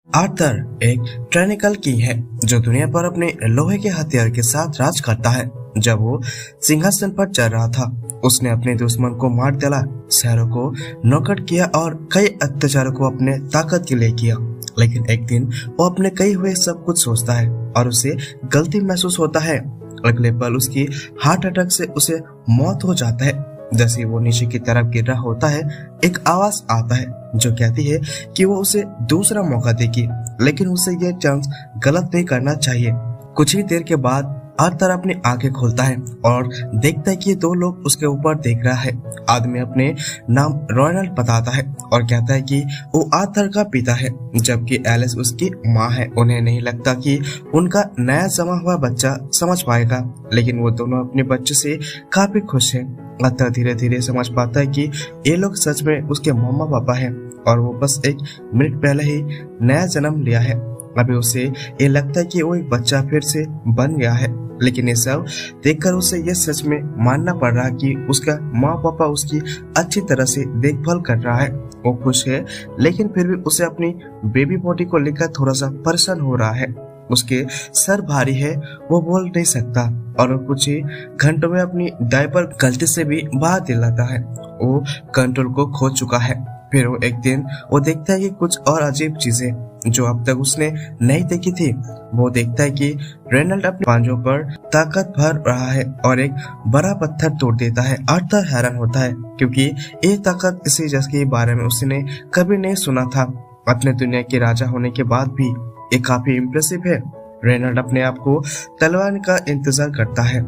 Arthur एक ट्रेनिकल king है जो दुनिया पर अपने लोहे के हथियार के साथ राज करता है। जब वो सिंहासन पर चढ़ रहा था, उसने अपने दुश्मन को मार डाला, शहरों को नौकट किया और कई अत्याचारों को अपने ताकत के लिए किया। लेकिन एक दिन वो अपने कई हुए सब कुछ सोचता है और उसे गलती महसूस होता है। अगले पल उसकी हार्ट अटैक से उसे मौत हो जाता है। जैसे वो नीचे की तरफ गिर रहा होता है, एक आवाज आता है जो कहती है कि वो उसे दूसरा मौका देगी, लेकिन उसे ये चांस गलत नहीं करना चाहिए। कुछ ही देर के बाद आर्थर अपनी आंखें खोलता है और देखता है कि दो लोग उसके ऊपर देख रहा है। आदमी अपने नाम रोनाल्ड बताता है और कहता है कि वो आर्थर का पिता है, जबकि एलिस उसकी माँ है। उन्हें नहीं लगता कि उनका नया जमा हुआ बच्चा समझ पाएगा, लेकिन वो दोनों अपने बच्चे से काफी खुश हैं। आर्थर धीरे धीरे समझ पाता है कि ये लोग सच में उसके मम्मा पापा हैं और वो बस एक मिनट पहले ही नया जन्म लिया है। अभी उसे ये लगता है कि वो एक बच्चा फिर से बन गया है, लेकिन ये सब देखकर उसे ये सच में मानना पड़ रहा है कि उसका माँ पापा उसकी अच्छी तरह से देखभाल कर रहा है। वो खुश है, लेकिन फिर भी उसे अपनी बेबी बॉडी को लेकर थोड़ा सा परेशान हो रहा है। उसके सर भारी है, वो बोल नहीं सकता और कुछ ही घंटों में अपनी डायपर गलती से भी बाहर दिलाता है। वो कंट्रोल को खो चुका है। फिर वो एक दिन वो देखता है कि कुछ और अजीब चीजें जो अब तक उसने नहीं देखी थी। वो देखता है कि रेनल्ड अपने पांजों पर ताकत भर रहा है और एक बड़ा पत्थर तोड़ देता है। आर्थर हैरान होता है क्योंकि ये ताकत इसी जिसके बारे में उसने कभी नहीं सुना था। अपने दुनिया के राजा होने के बाद भी ये काफी इम्प्रेसिव है। रेनल्ड अपने आप को तलवार का इंतजार करता है,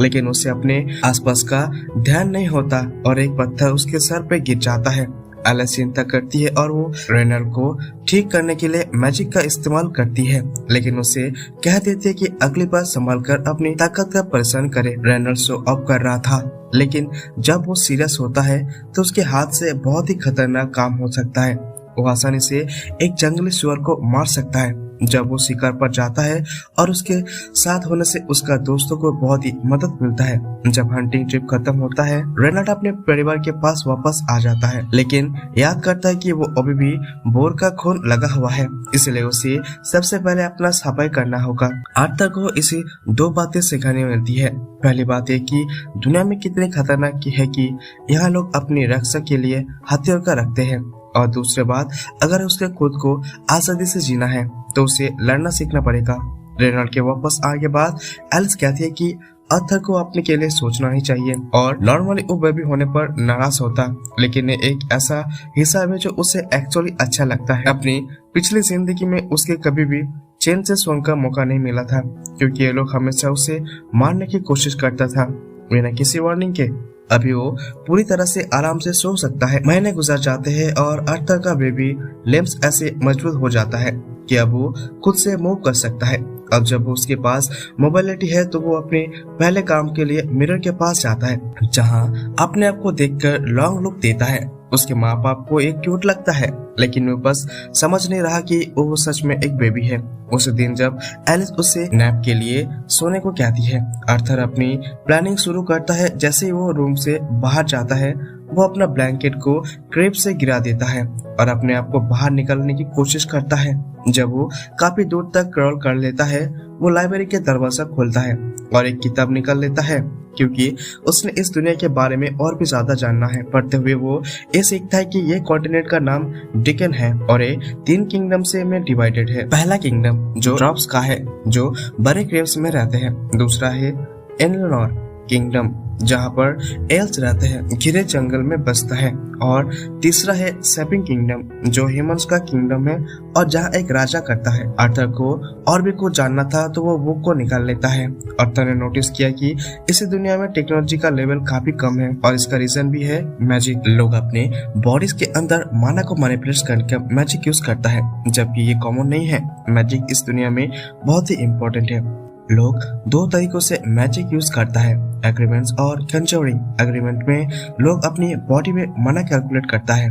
लेकिन उसे अपने आसपास का ध्यान नहीं होता और एक पत्थर उसके सर पे गिर जाता है। एलिस चिंता करती है और वो रेनल्ड को ठीक करने के लिए मैजिक का इस्तेमाल करती है, लेकिन उसे कह देती है कि अगली बार संभाल कर अपनी ताकत का परेशान करे। रेनल्ड शो ऑफ कर रहा था, लेकिन जब वो सीरियस होता है तो उसके हाथ से बहुत ही खतरनाक काम हो सकता है। वो आसानी से एक जंगली सुअर को मार सकता है। जब वो शिकार पर जाता है और उसके साथ होने से उसका दोस्तों को बहुत ही मदद मिलता है। जब हंटिंग ट्रिप खत्म होता है, रेनल्ड अपने परिवार के पास वापस आ जाता है, लेकिन याद करता है कि वो अभी भी बोर का खून लगा हुआ है, इसलिए उसे सबसे पहले अपना सफाई करना होगा। आर्थर को इसे दो बातें सिखानी मिलती है। पहली बात है कि दुनिया में कितनी खतरनाक है कि यहाँ लोग अपनी रक्षा के लिए हथियार का रखते हैं, और दूसरी बात, अगर उसके खुद को आजादी से जीना है तो उसे लड़ना सीखना पड़ेगा। रेनल्ड के वापस आने के बाद एलिस कहती है कि आर्थर को अपने के लिए सोचना ही चाहिए और नॉर्मली वो बेबी होने पर नाराज होता, लेकिन एक ऐसा हिस्सा है जो उसे एक्चुअली अच्छा लगता है। अपनी पिछली जिंदगी में उसके कभी भी चैन से सोने का मौका नहीं मिला था, क्योंकि ये लोग हमेशा उसे मारने की कोशिश करता था बिना किसी वार्निंग के। अभी वो पूरी तरह से आराम से सो सकता है। महीने गुजर जाते हैं और आर्थर का बेबी लिम्स ऐसे मजबूत हो जाता है कि अब वो खुद से मूव कर सकता है। अब जब उसके पास मोबिलिटी है तो वो अपने पहले काम के लिए मिरर के पास जाता है, जहां अपने आप को देखकर लॉन्ग लुक देता है। उसके माँ बाप को एक क्यूट लगता है, लेकिन वो बस समझ नहीं रहा कि वो सच में एक बेबी है। उस दिन जब एलिस उसे नैप के लिए सोने को कहती है, आर्थर अपनी प्लानिंग शुरू करता है। जैसे ही वो रूम से बाहर जाता है, वो अपना ब्लैंकेट को क्रेप से गिरा देता है और अपने आप को बाहर निकालने की कोशिश करता है। जब वो काफी दूर तक क्रॉल कर लेता है, वो लाइब्रेरी के दरवाजा खोलता है और एक किताब निकाल लेता है, क्योंकि उसने इस दुनिया के बारे में और भी ज्यादा जानना है। पढ़ते हुए वो ये सीखता है कि ये कॉन्टिनेंट का नाम डिकन है और ये 3 किंगडम से में डिवाइडेड है। पहला किंगडम जो ड्रॉप्स का है, जो बड़े क्रेव्स में रहते हैं। दूसरा है एनलोनोर किंगडम, जहाँ पर एल्स रहते हैं, घिरे जंगल में बसता है। और तीसरा है सेपिंग किंगडम, जो ह्यूमंस का किंगडम है और जहाँ एक राजा करता है। आर्थर को और भी कुछ जानना था तो वो बुक को निकाल लेता है। आर्थर ने नोटिस किया कि इस दुनिया में टेक्नोलॉजी का लेवल काफी कम है और इसका रीजन भी है मैजिक। लोग अपने बॉडीज के अंदर माना को मैनिपुलेट करके मैजिक यूज करता है, जबकि ये कॉमन नहीं है। मैजिक इस दुनिया में बहुत ही इम्पोर्टेंट है। लोग 2 तरीकों से मैजिक यूज करता है, एग्रीमेंट्स और कंजरिंग। एग्रीमेंट में लोग अपनी बॉडी में मना कैलकुलेट करता है,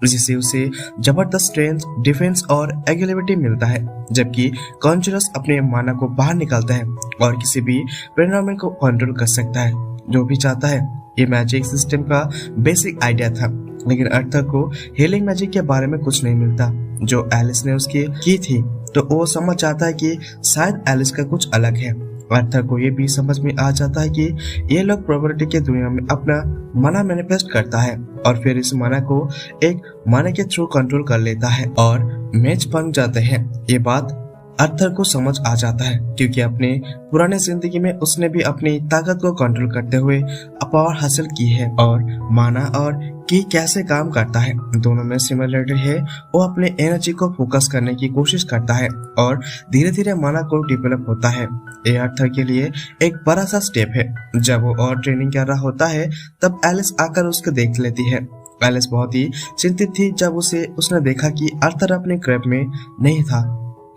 जिससे उसे जबरदस्त स्ट्रेंथ, डिफेंस और एग्रेसिविटी मिलता है, जबकि कॉन्जरस अपने माना को बाहर निकालता है और किसी भी एनवायरनमेंट को कंट्रोल कर सकता है जो भी चाहता है। ये मैजिक सिस्टम का बेसिक आइडिया था। लेकिन अर्थर को हीलिंग मैजिक के बारे में कुछ नहीं मिलता जो एलिस ने उसकी की थी। तो वो समझ जाता है कि शायद एलिस का कुछ अलग है। अर्थर को ये भी समझ में आ जाता है कि ये लोग प्रोबेबिलिटी के दुनिया में अपना मना मैनिफेस्ट करता है और फिर इस मना को एक मना के थ्रू कंट्रोल कर लेता है और मैच बन जाते हैं। ये बात अर्थर को समझ आ जाता है क्योंकि अपने पुराने जिंदगी में उसने भी अपनी ताकत को कंट्रोल करते हुए पावर हासिल की है और माना और की कैसे काम करता है दोनों में सिमिलरिटी है। वो अपने एनर्जी को फोकस करने की कोशिश करता है और धीरे धीरे माना को डेवलप होता है। ये अर्थर के लिए एक बड़ा सा स्टेप है। जब वो और ट्रेनिंग कर रहा होता है तब एलिस आकर उसको देख लेती है। एलिस बहुत ही चिंतित थी जब उसने देखा कि अर्थर अपने क्रैब में नहीं था,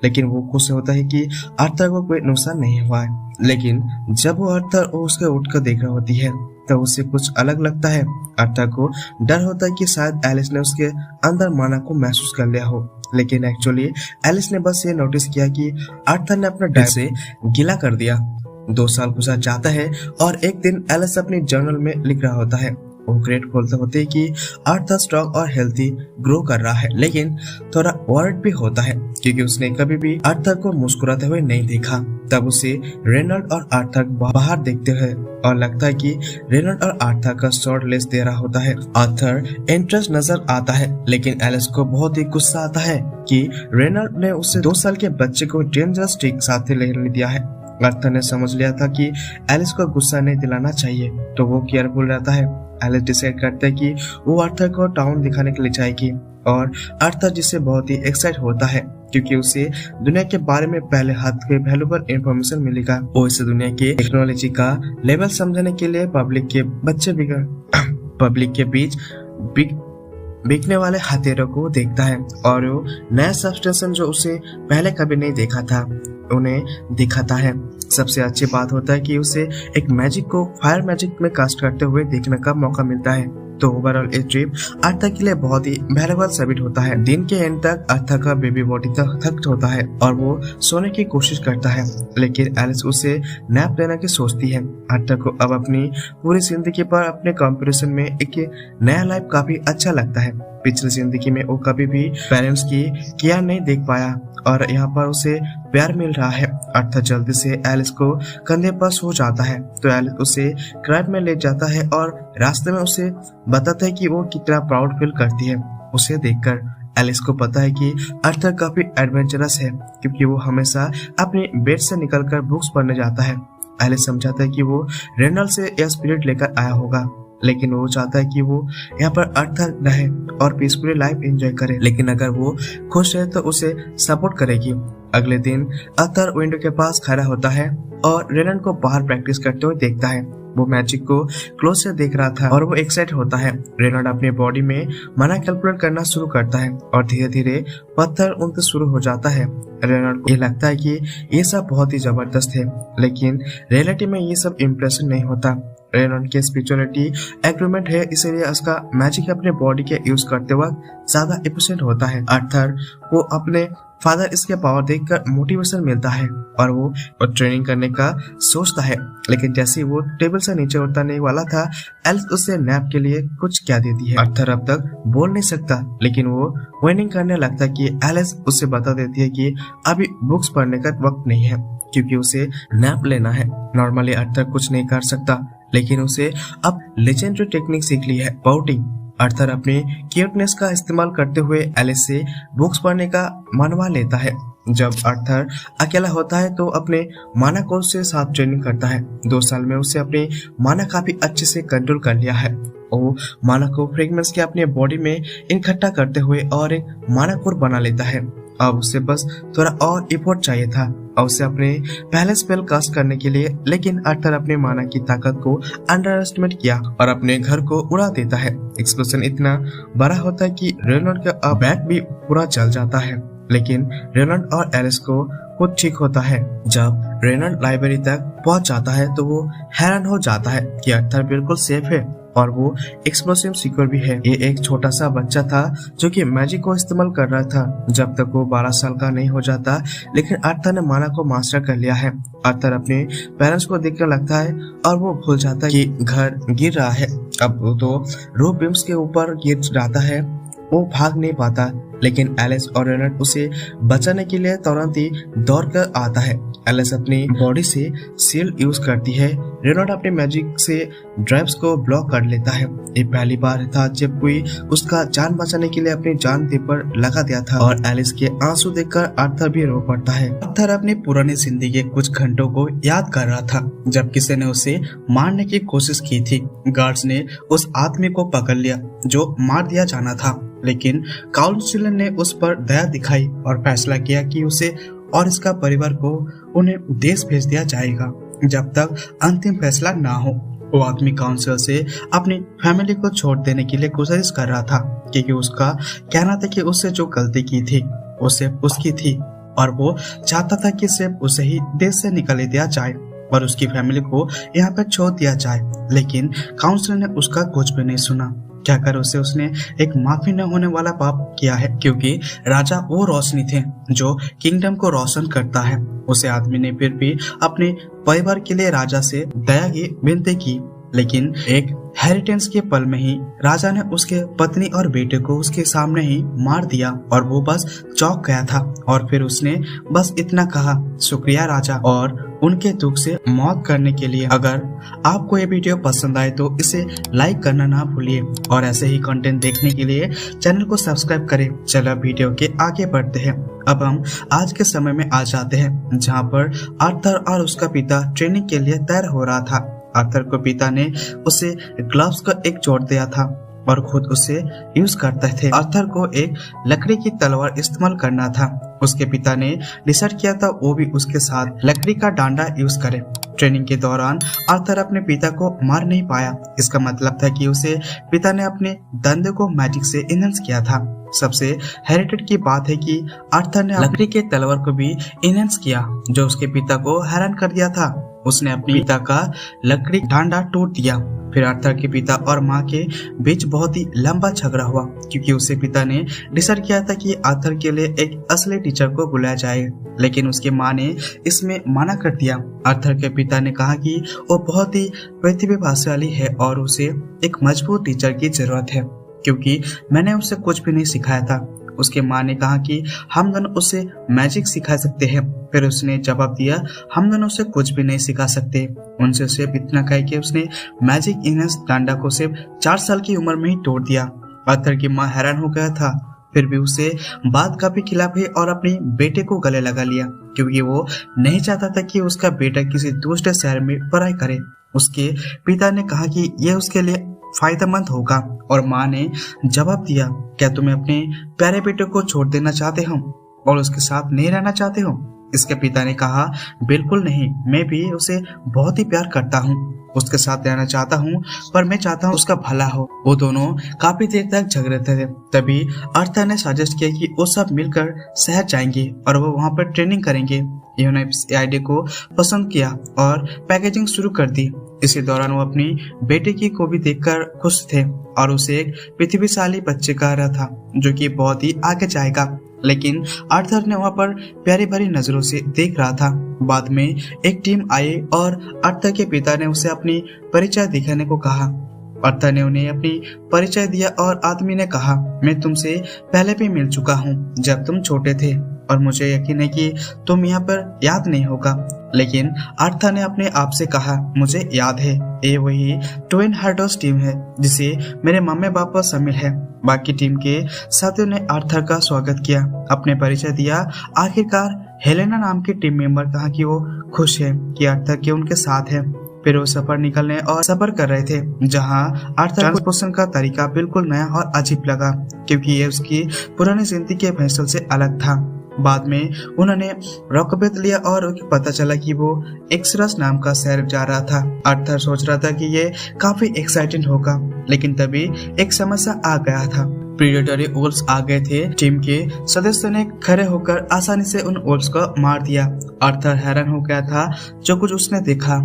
लेकिन वो खुश होता है कि अर्थर को कोई नुकसान नहीं हुआ है। लेकिन जब वो अर्थर उसके उठकर देख रही होती है तो उससे कुछ अलग लगता है। अर्थर को डर होता है कि शायद एलिस ने उसके अंदर माना को महसूस कर लिया हो, लेकिन एक्चुअली एलिस ने बस ये नोटिस किया कि अर्थर ने अपना डर से गीला कर दिया। 2 साल गुजर जाता है और एक दिन एलिस अपनी जर्नल में लिख रहा होता है। वो ग्रेट खोलते होते कि अर्थर स्ट्रॉन्ग और हेल्थी ग्रो कर रहा है, लेकिन थोड़ा वॉरिड भी होता है क्योंकि उसने कभी भी अर्थर को मुस्कुराते हुए नहीं देखा। तब उसे रेनल्ड और अर्थर बाहर देखते हैं और लगता है कि रेनल्ड और अर्थर का शॉर्ट लेस दे रहा होता है। अर्थर इंटरेस्ट नजर आता है, लेकिन एलिस को बहुत ही गुस्सा आता है कि रेनल्ड ने उसे 2 साल के बच्चे को डेंजरस ट्रिक साथ ले दिया है। अर्थर ने समझ लिया था कि एलिस को गुस्सा नहीं दिलाना चाहिए, तो वो केयरफुल रहता है। एलिस डिसाइड करता है कि वो अर्थर को टाउन दिखाने के लिए जाएगी और अर्थर जिससे बहुत ही एक्साइट होता है क्योंकि उसे दुनिया के बारे में पहले हाथ के वैल्यूएबल इंफॉर्मेशन मिलेगा। वो इस दुनिया के टेक्नोलॉजी का लेवल समझने के लिए पब्लिक के बीच बिकने वाले हथियारों को देखता है और वो नया सब्सटेंशन जो उसे पहले कभी नहीं देखा था उन्हें दिखाता है। सबसे अच्छी बात होता है कि उसे एक मैजिक को फायर मैजिक में कास्ट करते हुए देखने का मौका मिलता है। तो ओवरऑल ये ट्रिप अर्थर के लिए बहुत ही वैल्यूएबल साबित होता है। दिन के एंड तक अर्थर का बेबी बॉडी तक थक होता है और वो सोने की कोशिश करता है, लेकिन एलिस उसे नैप लेने की सोचती है। अर्थर को अब अपनी पूरी जिंदगी पर अपने कंपैरिजन में एक नया लाइफ काफी अच्छा लगता है। पिछली जिंदगी में वो कभी भी पेरेंट्स की केयर नहीं देख पाया और यहाँ पर उसे प्यार मिल रहा है। अर्थर जल्दी से एलिस को कंधे पर सो जाता है तो एलिस उसे क्राइब में ले जाता है और रास्ते में उसे बताता है कि वो कितना प्राउड फील करती है उसे देखकर। एलिस को पता है कि अर्थर काफी एडवेंचरस है क्योंकि वो हमेशा अपने बेड से निकलकर बुक्स पढ़ने जाता है। एलिस समझाता है कि वो रेनल्ड से यह स्पिरिट लेकर आया होगा, लेकिन वो चाहता है कि वो यहाँ पर अर्थर रहे और पीसफुली लाइफ एंजॉय करे, लेकिन अगर वो खुश है तो उसे सपोर्ट करेगी। अगले दिन अर्थर विंडो के पास खड़ा होता है और रेनल्ड को बाहर प्रैक्टिस करते हुए देखता है। वो मैजिक को क्लोज से देख रहा था और वो एक्साइट होता है। रेनल्ड अपने बॉडी में मना कैलकुलेट करना शुरू करता है और धीरे धीरे पत्थर उनसे शुरू हो जाता है। रेनल्ड को ये लगता है कि ये सब बहुत ही जबरदस्त है, लेकिन रियलिटी में ये सब इम्प्रेशन नहीं होता। रेनल्ड की स्पिरिचुअलिटी एग्रीमेंट है, इसीलिए उसका मैजिक अपने बॉडी के यूज करते वक्त ज्यादा एफिशिएंट होता है। अर्थर को अपने फादर इसके पावर देखकर मोटिवेशन मिलता है और वो ट्रेनिंग करने का सोचता है, लेकिन जैसे वो टेबल से नीचे उतरने वाला था एलिस उससे नैप के लिए कुछ क्या देती है। अर्थर अब तक बोल नहीं सकता, लेकिन वो विनिंग करने लगता है कि एलिस उससे बता देती है कि अभी बुक्स पढ़ने का वक्त नहीं है क्योंकि उसे नैप लेना है। नॉर्मली अर्थर कुछ नहीं कर सकता, लेकिन उसे अब लेजेंडरी टेक्निक सीख ली है, पाउटिंग। अर्थर अपनी क्यूटनेस का इस्तेमाल करते हुए एलिस से बुक्स पढ़ने का मनवा लेता है। जब अर्थर अकेला होता है तो अपने माना कोच से साथ ट्रेनिंग करता है। 2 साल में उसे अपनी माना काफी अच्छे से कंट्रोल कर लिया है। वो माना को फ्रेगमेंट्स के अपने बॉडी में इकट्ठा करते हुए और एक माना कोर बना लेता है। अब उसे बस थोड़ा और एफर्ट चाहिए था और उसे अपने पहले स्पेल कास्ट करने के लिए, लेकिन अर्थर अपने माना की ताकत को अंडर एस्टिमेट किया और अपने घर को उड़ा देता है। एक्सप्लोजन इतना बड़ा होता है कि रेनल्ड का बैग भी पूरा जल जाता है, लेकिन रेनल्ड और एलिस को खुद ठीक होता है। जब रेनल्ड लाइब्रेरी तक पहुंच जाता है तो वो हैरान हो जाता है कि अर्थर बिल्कुल सेफ है और वो एक्सप्लोसिव सिक्योर भी है। ये एक छोटा सा बच्चा था जो कि मैजिक को इस्तेमाल कर रहा था जब तक वो 12 साल का नहीं हो जाता, लेकिन अर्थर ने माना को मास्टर कर लिया है। अर्थर अपने पेरेंट्स को देखने लगता है और वो भूल जाता है कि घर गिर रहा है अब वो तो रूफ बीम्स के ऊपर गिर जाता है। वो भाग नहीं पाता, लेकिन एलिस और रेनॉल्ड उसे बचाने के लिए तुरंत ही दौड़ कर आता है। एलिस अपनी बॉडी से शील्ड यूज करती है। रेनॉल्ड अपने मैजिक से ड्राइव्स को ब्लॉक कर लेता है। ये पहली बार था जब कोई उसका जान बचाने के लिए अपनी जान दे पर लगा दिया था, और एलिस के आंसू देखकर आर्थर भी रो पड़ता है। आर्थर अपनी पुरानी जिंदगी के कुछ घंटों को याद कर रहा था जब किसी ने उसे मारने की कोशिश की थी। गार्ड्स ने उस आदमी को पकड़ लिया जो मार दिया जाना था, लेकिन काउंसिलर ने उस पर दया दिखाई और फैसला किया कि उसे और इसका परिवार को उन्हें देश भेज दिया जाएगा जब तक अंतिम फैसला ना हो। वो आदमी काउंसिलर से अपनी फैमिली को छोड़ देने के लिए गुजारिश कर रहा था, क्योंकि उसका कहना था कि उससे जो गलती की थी वो सिर्फ उसकी थी, और वो चाहता था कि सिर्फ उसे ही देश से निकाल दिया जाए और उसकी फैमिली को यहाँ पर छोड़ दिया जाए। लेकिन काउंसिलर ने उसका कुछ भी नहीं सुना। क्या कर उसने एक माफी न होने वाला पाप किया है, क्योंकि राजा वो रोशनी थे जो किंगडम को रोशन करता है। उसे आदमी ने फिर भी अपने परिवार के लिए राजा से दया की विनती की, लेकिन एक हेरिटेंस के पल में ही राजा ने उसके पत्नी और बेटे को उसके सामने ही मार दिया, और वो बस चौंक गया था। और फिर उसने बस इतना कहा, शुक्रिया राजा, और उनके दुख से मौत करने के लिए। अगर आपको ये वीडियो पसंद आए तो इसे लाइक करना ना भूलिए, और ऐसे ही कंटेंट देखने के लिए चैनल को सब्सक्राइब करें। चलो वीडियो के आगे बढ़ते हैं। अब हम आज के समय में आ जाते हैं जहाँ पर आर्थर और उसका पिता ट्रेनिंग के लिए तैयार हो रहा था। आर्थर को पिता ने उसे ग्लव्स का एक जोड़ दिया था और खुद उसे यूज करते थे। आर्थर को एक लकड़ी की तलवार इस्तेमाल करना था। उसके पिता ने डिसाइड किया था वो भी उसके साथ लकड़ी का डांडा यूज करे। ट्रेनिंग के दौरान आर्थर अपने पिता को मार नहीं पाया। इसका मतलब था कि उसे पिता ने अपने धंधे को मैजिक से इनहेंस किया था। सबसे हेरिटेड की बात है कि आर्थर ने लकड़ी के तलवार को भी इनहेंस किया, जो उसके पिता को हैरान कर दिया था। उसने अपने पिता का लकड़ी डांडा तोड़ दिया। फिर आर्थर के पिता और माँ के बीच बहुत ही लंबा झगड़ा हुआ, क्योंकि उसके पिता ने डिसाइड किया था कि आर्थर के लिए एक असली टीचर को बुलाया जाए, लेकिन उसकी माँ ने इसमें मना कर दिया। आर्थर के पिता ने कहा कि वो बहुत ही प्रतिभाशाली है और उसे एक मजबूत टीचर की जरूरत है, क्योंकि मैंने उसे कुछ भी नहीं सिखाया था। उसके माँ ने कहा कि हम दोनों उसे मैजिक सिखा सकते हैं। फिर उसने जवाब दिया, हम दोनों उसे कुछ भी नहीं सिखा सकते। उनसे सिर्फ इतना कहा कि उसने मैजिक इनहेंस डांडा को सिर्फ 4 साल की उम्र में ही तोड़ दिया। आर्थर की माँ हैरान हो गया था, फिर भी उसे बात का भी खिलाफ है और अपने बेटे को गले लगा लिया, क्योंकि वो नहीं चाहता था कि उसका बेटा किसी दूसरे शहर में पढ़ाई करे। उसके पिता ने कहा कि यह उसके लिए फायदेमंद होगा, और माँ ने जवाब दिया, क्या तुम्हें अपने प्यारे बेटे को छोड़ देना चाहते हो और उसके साथ नहीं रहना चाहते हो? इसके पिता ने कहा, बिल्कुल नहीं, मैं भी उसे बहुत ही प्यार करता हूँ, उसके साथ रहना चाहता हूँ, पर मैं चाहता हूँ उसका भला हो। वो दोनों काफी देर तक झगड़े थे। तभी आर्थर ने सजेस्ट किया कि वो सब मिलकर शहर जाएंगे और वो वहाँ पर ट्रेनिंग करेंगे। इन्होंने इस आइडिया को पसंद किया और पैकेजिंग शुरू कर दी। इसी दौरान वो अपनी बेटे की को भी देखकर खुश थे और उसे एक प्रतिभाशाली बच्चे कह रहा था जो कि बहुत ही आगे जाएगा, लेकिन आर्थर ने वहाँ पर प्यारी भरी नजरों से देख रहा था। बाद में एक टीम आई और आर्थर के पिता ने उसे अपनी परिचय दिखाने को कहा। आर्थर ने उन्हें अपनी परिचय दिया और आदमी ने कहा, मैं तुमसे पहले भी मिल चुका हूँ जब तुम छोटे थे, और मुझे यकीन है कि तुम यहाँ पर याद नहीं होगा। लेकिन आर्थर ने अपने आप से कहा, मुझे याद है, ये वही ट्विन हार्टर्स टीम है जिसे मेरे मम्मी पापा शामिल है। बाकी टीम के साथियों ने आर्थर का स्वागत किया, अपने परिचय दिया। आखिरकार हेलेना नाम की टीम मेंबर कहा कि वो खुश है कि आर्थर के उनके साथ है। फिर वो सफर निकलने और सफर कर रहे थे, जहां आर्थर ट्रांसपोर्टेशन का तरीका बिल्कुल नया और अजीब लगा, क्योंकि ये उसकी पुरानी जिंदगी के फैसल से अलग था। बाद में उन्होंने रॉकबेथ लिया और पता चला कि वो एक्सरस नाम का शहर जा रहा था। आर्थर सोच रहा था कि ये काफी एक्साइटिंग होगा, लेकिन तभी एक समस्या आ गया था। प्रीडेटरी वुल्व्स आ गए थे। टीम के सदस्यों ने खड़े होकर आसानी से उन वुल्व्स को मार दिया। आर्थर हैरान हो गया था जो कुछ उसने देखा।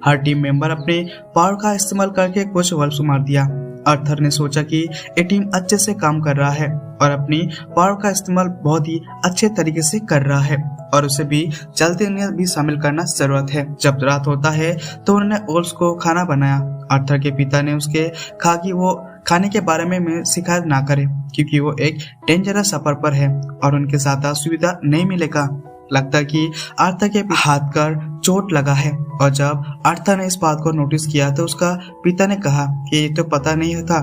हर टीम मेंबर अपने पावर का इस्तेमाल करके कुछ वुल्व्स मार दिया। आर्थर ने सोचा कि ये टीम अच्छे से काम कर रहा है और अपनी पावर का इस्तेमाल बहुत ही अच्छे तरीके से कर रहा है। और उसे भी चलते में भी शामिल करना जरूरत है। जब रात होता है तो उन्होंने ओल्स को खाना बनाया। आर्थर के पिता ने उसके कहा कि वो खाने के बारे में शिकायत ना करे क्योंकि वो एक डेंजरस सफर पर है और उनके साथ सुविधा नहीं मिलेगा। लगता है कि आर्थर के हाथ पर चोट लगा है और जब आर्थर ने इस बात को नोटिस किया तो उसका पिता ने कहा कि ये तो पता नहीं था।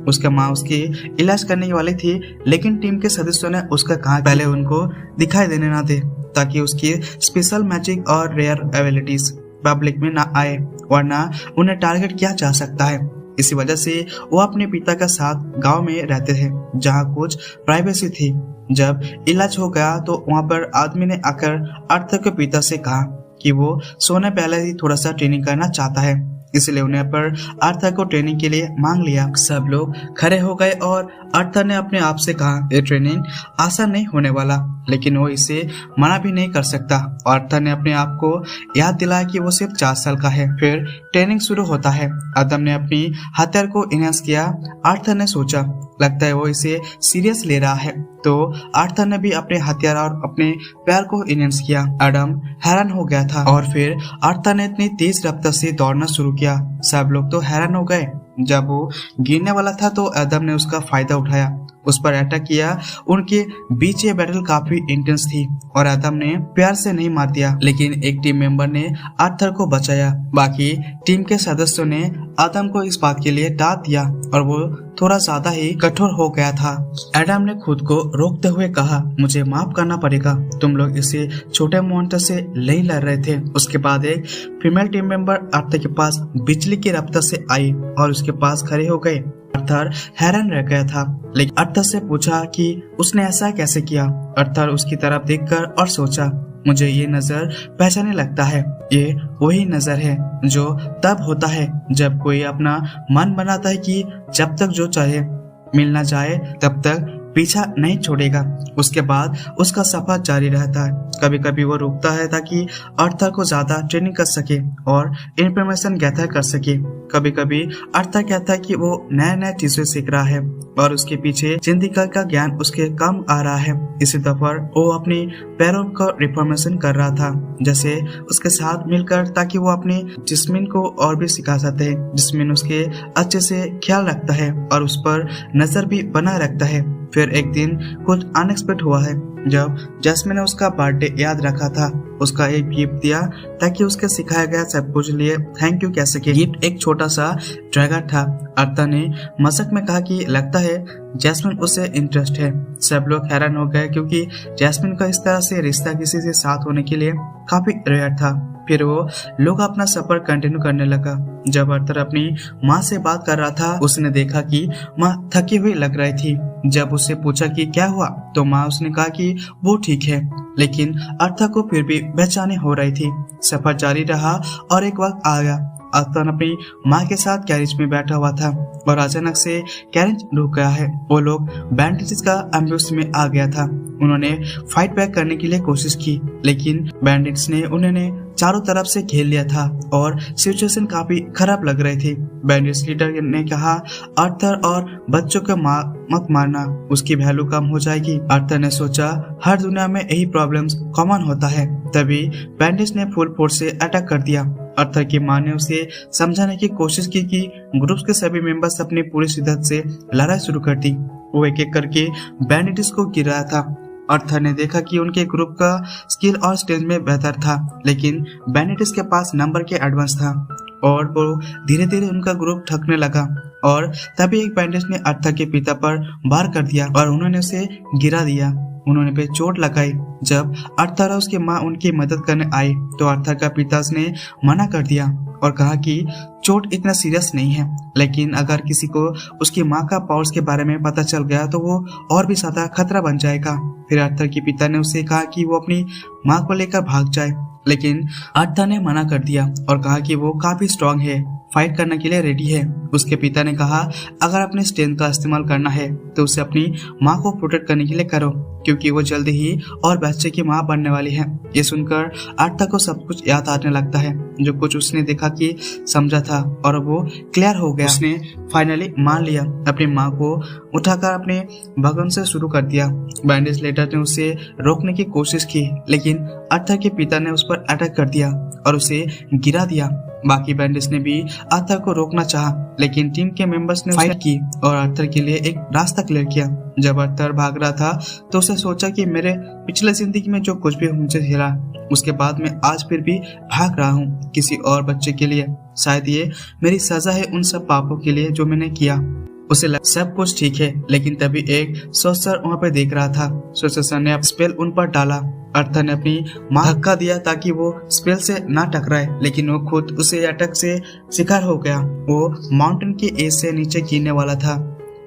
उसका माँ उसकी इलाज करने वाली थी, लेकिन टीम के सदस्यों ने उसका कहा पहले उनको दिखाई देने ना दे ताकि उसकी स्पेशल मैजिक और रेयर एबिलिटीज पब्लिक में ना आए, वरना उन्हें टारगेट किया जा सकता है। इसी वजह से वो अपने पिता के साथ गांव में रहते थे जहां कुछ प्राइवेसी थी। जब इलाज हो गया तो वहां पर आदमी ने आकर आर्थर के पिता से कहा कि वो सोने पहले ही थोड़ा सा ट्रेनिंग करना चाहता है, इसलिए उन्हें पर आर्थर को ट्रेनिंग के लिए मांग लिया। सब लोग खड़े हो गए और आर्थर ने अपने आप से कहा ये ट्रेनिंग आसान नहीं होने वाला, लेकिन वो इसे मना भी नहीं कर सकता। आर्थर ने अपने आप को याद दिलाया कि वो सिर्फ 4 साल का है। फिर ट्रेनिंग शुरू होता है। आदम ने अपनी हथियार को इनहेंस किया। आर्थर ने सोचा लगता है वो इसे सीरियस ले रहा है, तो आर्थर ने भी अपने हथियार और अपने पैर को इनहेंस किया। आदम हैरान हो गया था और फिर आर्थर ने इतनी तेज रफ्तार से दौड़ना शुरू किया। सब लोग तो हैरान हो गए। जब वो गिरने वाला था तो आदम ने उसका फायदा उठाया, उस पर अटैक किया। उनके बीच ये बैटल काफी इंटेंस थी और आदम ने प्यार से नहीं मार दिया, लेकिन एक टीम मेंबर ने आर्थर को बचाया। बाकी टीम के सदस्यों ने आदम को इस बात के लिए डांट दिया और वो थोड़ा ज्यादा ही कठोर हो गया था। एडम ने खुद को रोकते हुए कहा मुझे माफ करना पड़ेगा, तुम लोग इसे छोटे मॉन्स्टर से नहीं लड़ रहे थे। उसके बाद एक फीमेल टीम मेंबर आर्थर के पास बिजली की रफ्तार से आई और उसके पास खड़े हो गए। आर्थर हैरान रह गया था, लेकिन आर्थर से पूछा कि उसने ऐसा कैसे किया। आर्थर उसकी तरफ देखकर और सोचा मुझे ये नजर पहचाने लगता है। ये वही नजर है जो तब होता है जब कोई अपना मन बनाता है कि जब तक जो चाहे मिल ना जाए तब तक पीछा नहीं छोड़ेगा। उसके बाद उसका सफर जारी रहता है। कभी कभी वो रुकता है ताकि आर्थर को ज्यादा ट्रेनिंग कर सके और इंफॉर्मेशन गैदर कर सके। कभी कभी आर्थर कहता है कि वो नया नया चीजें सीख रहा है और उसके पीछे जिंदगी का ज्ञान उसके काम आ रहा है। इसी दफा वो अपनी पैरों का रिफॉर्मेशन कर रहा था, जैसे उसके साथ मिलकर, ताकि वो अपनी जिस्मिन को और भी सिखा सकते हैं। जिस्मिन उसके अच्छे से ख्याल रखता है और उस पर नजर भी बनाए रखता है। फिर एक दिन कुछ अनएक्सपेक्टेड हुआ है। जब जैस्मिन ने उसका बर्थडे याद रखा था, उसका एक गिफ्ट दिया ताकि उसके सिखाया गया सब कुछ लिए थैंक यू कह सके। गिफ्ट एक छोटा सा ड्रैगन था। आर्थर ने मजाक में कहा कि लगता है जैस्मिन उसे इंटरेस्ट है। सब लोग हैरान हो गए क्योंकि जैस्मिन का इस तरह से रिश्ता किसी से साथ होने के लिए काफी रेयर था। फिर वो लोग अपना सफर कंटिन्यू करने लगा। जब आर्थर अपनी माँ से बात कर रहा था, उसने देखा कि माँ थकी हुई लग रही थी। जब उससे पूछा कि क्या हुआ तो माँ उसने कहा कि वो ठीक है, लेकिन आर्थर को फिर भी बेचैनी हो रही थी। सफर जारी रहा और एक वक्त आ गया। आर्थर अपनी माँ के साथ कैरेज में बैठा हुआ था और अचानक से कैरेज रुक गया है। वो लोग बैंडेजेस का एम्ब्यूस में आ गया था। उन्होंने फाइट बैक करने के लिए कोशिश की, लेकिन बैंडिट्स ने उन्हें चारों तरफ से घेर लिया था और सिचुएशन काफी खराब लग रही थी। बैंडिट्स लीडर ने कहा आर्थर और बच्चों को मत मारना, उसकी वैल्यू कम हो जाएगी। आर्थर ने सोचा हर दुनिया में यही प्रॉब्लम्स कॉमन होता है। तभी बैंडिट्स ने फुल फोर्स से अटैक कर दिया। आर्थर की माँ ने उसे समझाने की कोशिश की कि ग्रुप के सभी मेंबर्स अपनी पूरी शिद्दत से लड़ाई शुरू कर दी। वो एक एक करके बैंडिट्स को गिराया था। आर्थर ने देखा कि उनके ग्रुप का स्किल और स्टेज में बेहतर था, लेकिन बैंडिट्स के पास नंबर के एडवांस था और वो धीरे धीरे उनका ग्रुप थकने लगा। और तभी एक बैंडिट ने आर्थर के पिता पर वार कर दिया और उन्होंने उसे गिरा दिया। उन्होंने पे चोट लगाई। जब आर्थर और उसकी माँ उनकी मदद करने आई तो आर्थर का पिता ने मना कर दिया और कहा कि चोट इतना सीरियस नहीं है, लेकिन अगर किसी को उसकी माँ का पावर्स के बारे में पता चल गया तो वो और भी ज्यादा खतरा बन जाएगा। फिर आर्थर के पिता ने उसे कहा कि वो अपनी माँ को लेकर भाग जाए, लेकिन आर्थर ने मना कर दिया और कहा कि वो काफी स्ट्रांग है, फाइट करने के लिए रेडी है। उसके पिता ने कहा अगर अपने स्ट्रेंथ का इस्तेमाल करना है तो उसे अपनी माँ को प्रोटेक्ट करने के लिए करो, क्योंकि वो जल्दी ही और बच्चे की माँ बनने वाली है। ये सुनकर आर्था को सब कुछ याद आने लगता है, जो कुछ उसने देखा कि समझा था, और वो क्लियर हो गया। उसने फाइनली मान लिया, अपनी माँ को उठाकर अपने भगन से शुरू कर दिया। बैंडेज लेटर ने उसे रोकने की कोशिश की, लेकिन आर्थर के पिता ने उस पर अटैक कर दिया और उसे गिरा दिया। बाकी बैंडेज ने भी आर्थर को रोकना चाहा, लेकिन टीम के मेंबर्स ने फाइट की और आर्थर के लिए एक रास्ता क्लियर किया। जब आर्थर भाग रहा था तो उसे सोचा कि मेरे पिछले जिंदगी में जो कुछ भी मुझे झेला, उसके बाद मैं आज फिर भी भाग रहा हूँ किसी और बच्चे के लिए। शायद ये मेरी सजा है उन सब पापों के लिए जो मैंने किया। उसे लगा सब कुछ ठीक है, लेकिन तभी एक सोर्सर वहाँ पे देख रहा था। सोर्सर ने स्पेल उन पर डाला। आर्थर ने अपनी माँ धक्का दिया ताकि वो स्पेल से ना टकराए, लेकिन वो खुद उसे अटैक से शिकार हो गया। वो माउंटेन की एज से नीचे गिरने वाला था,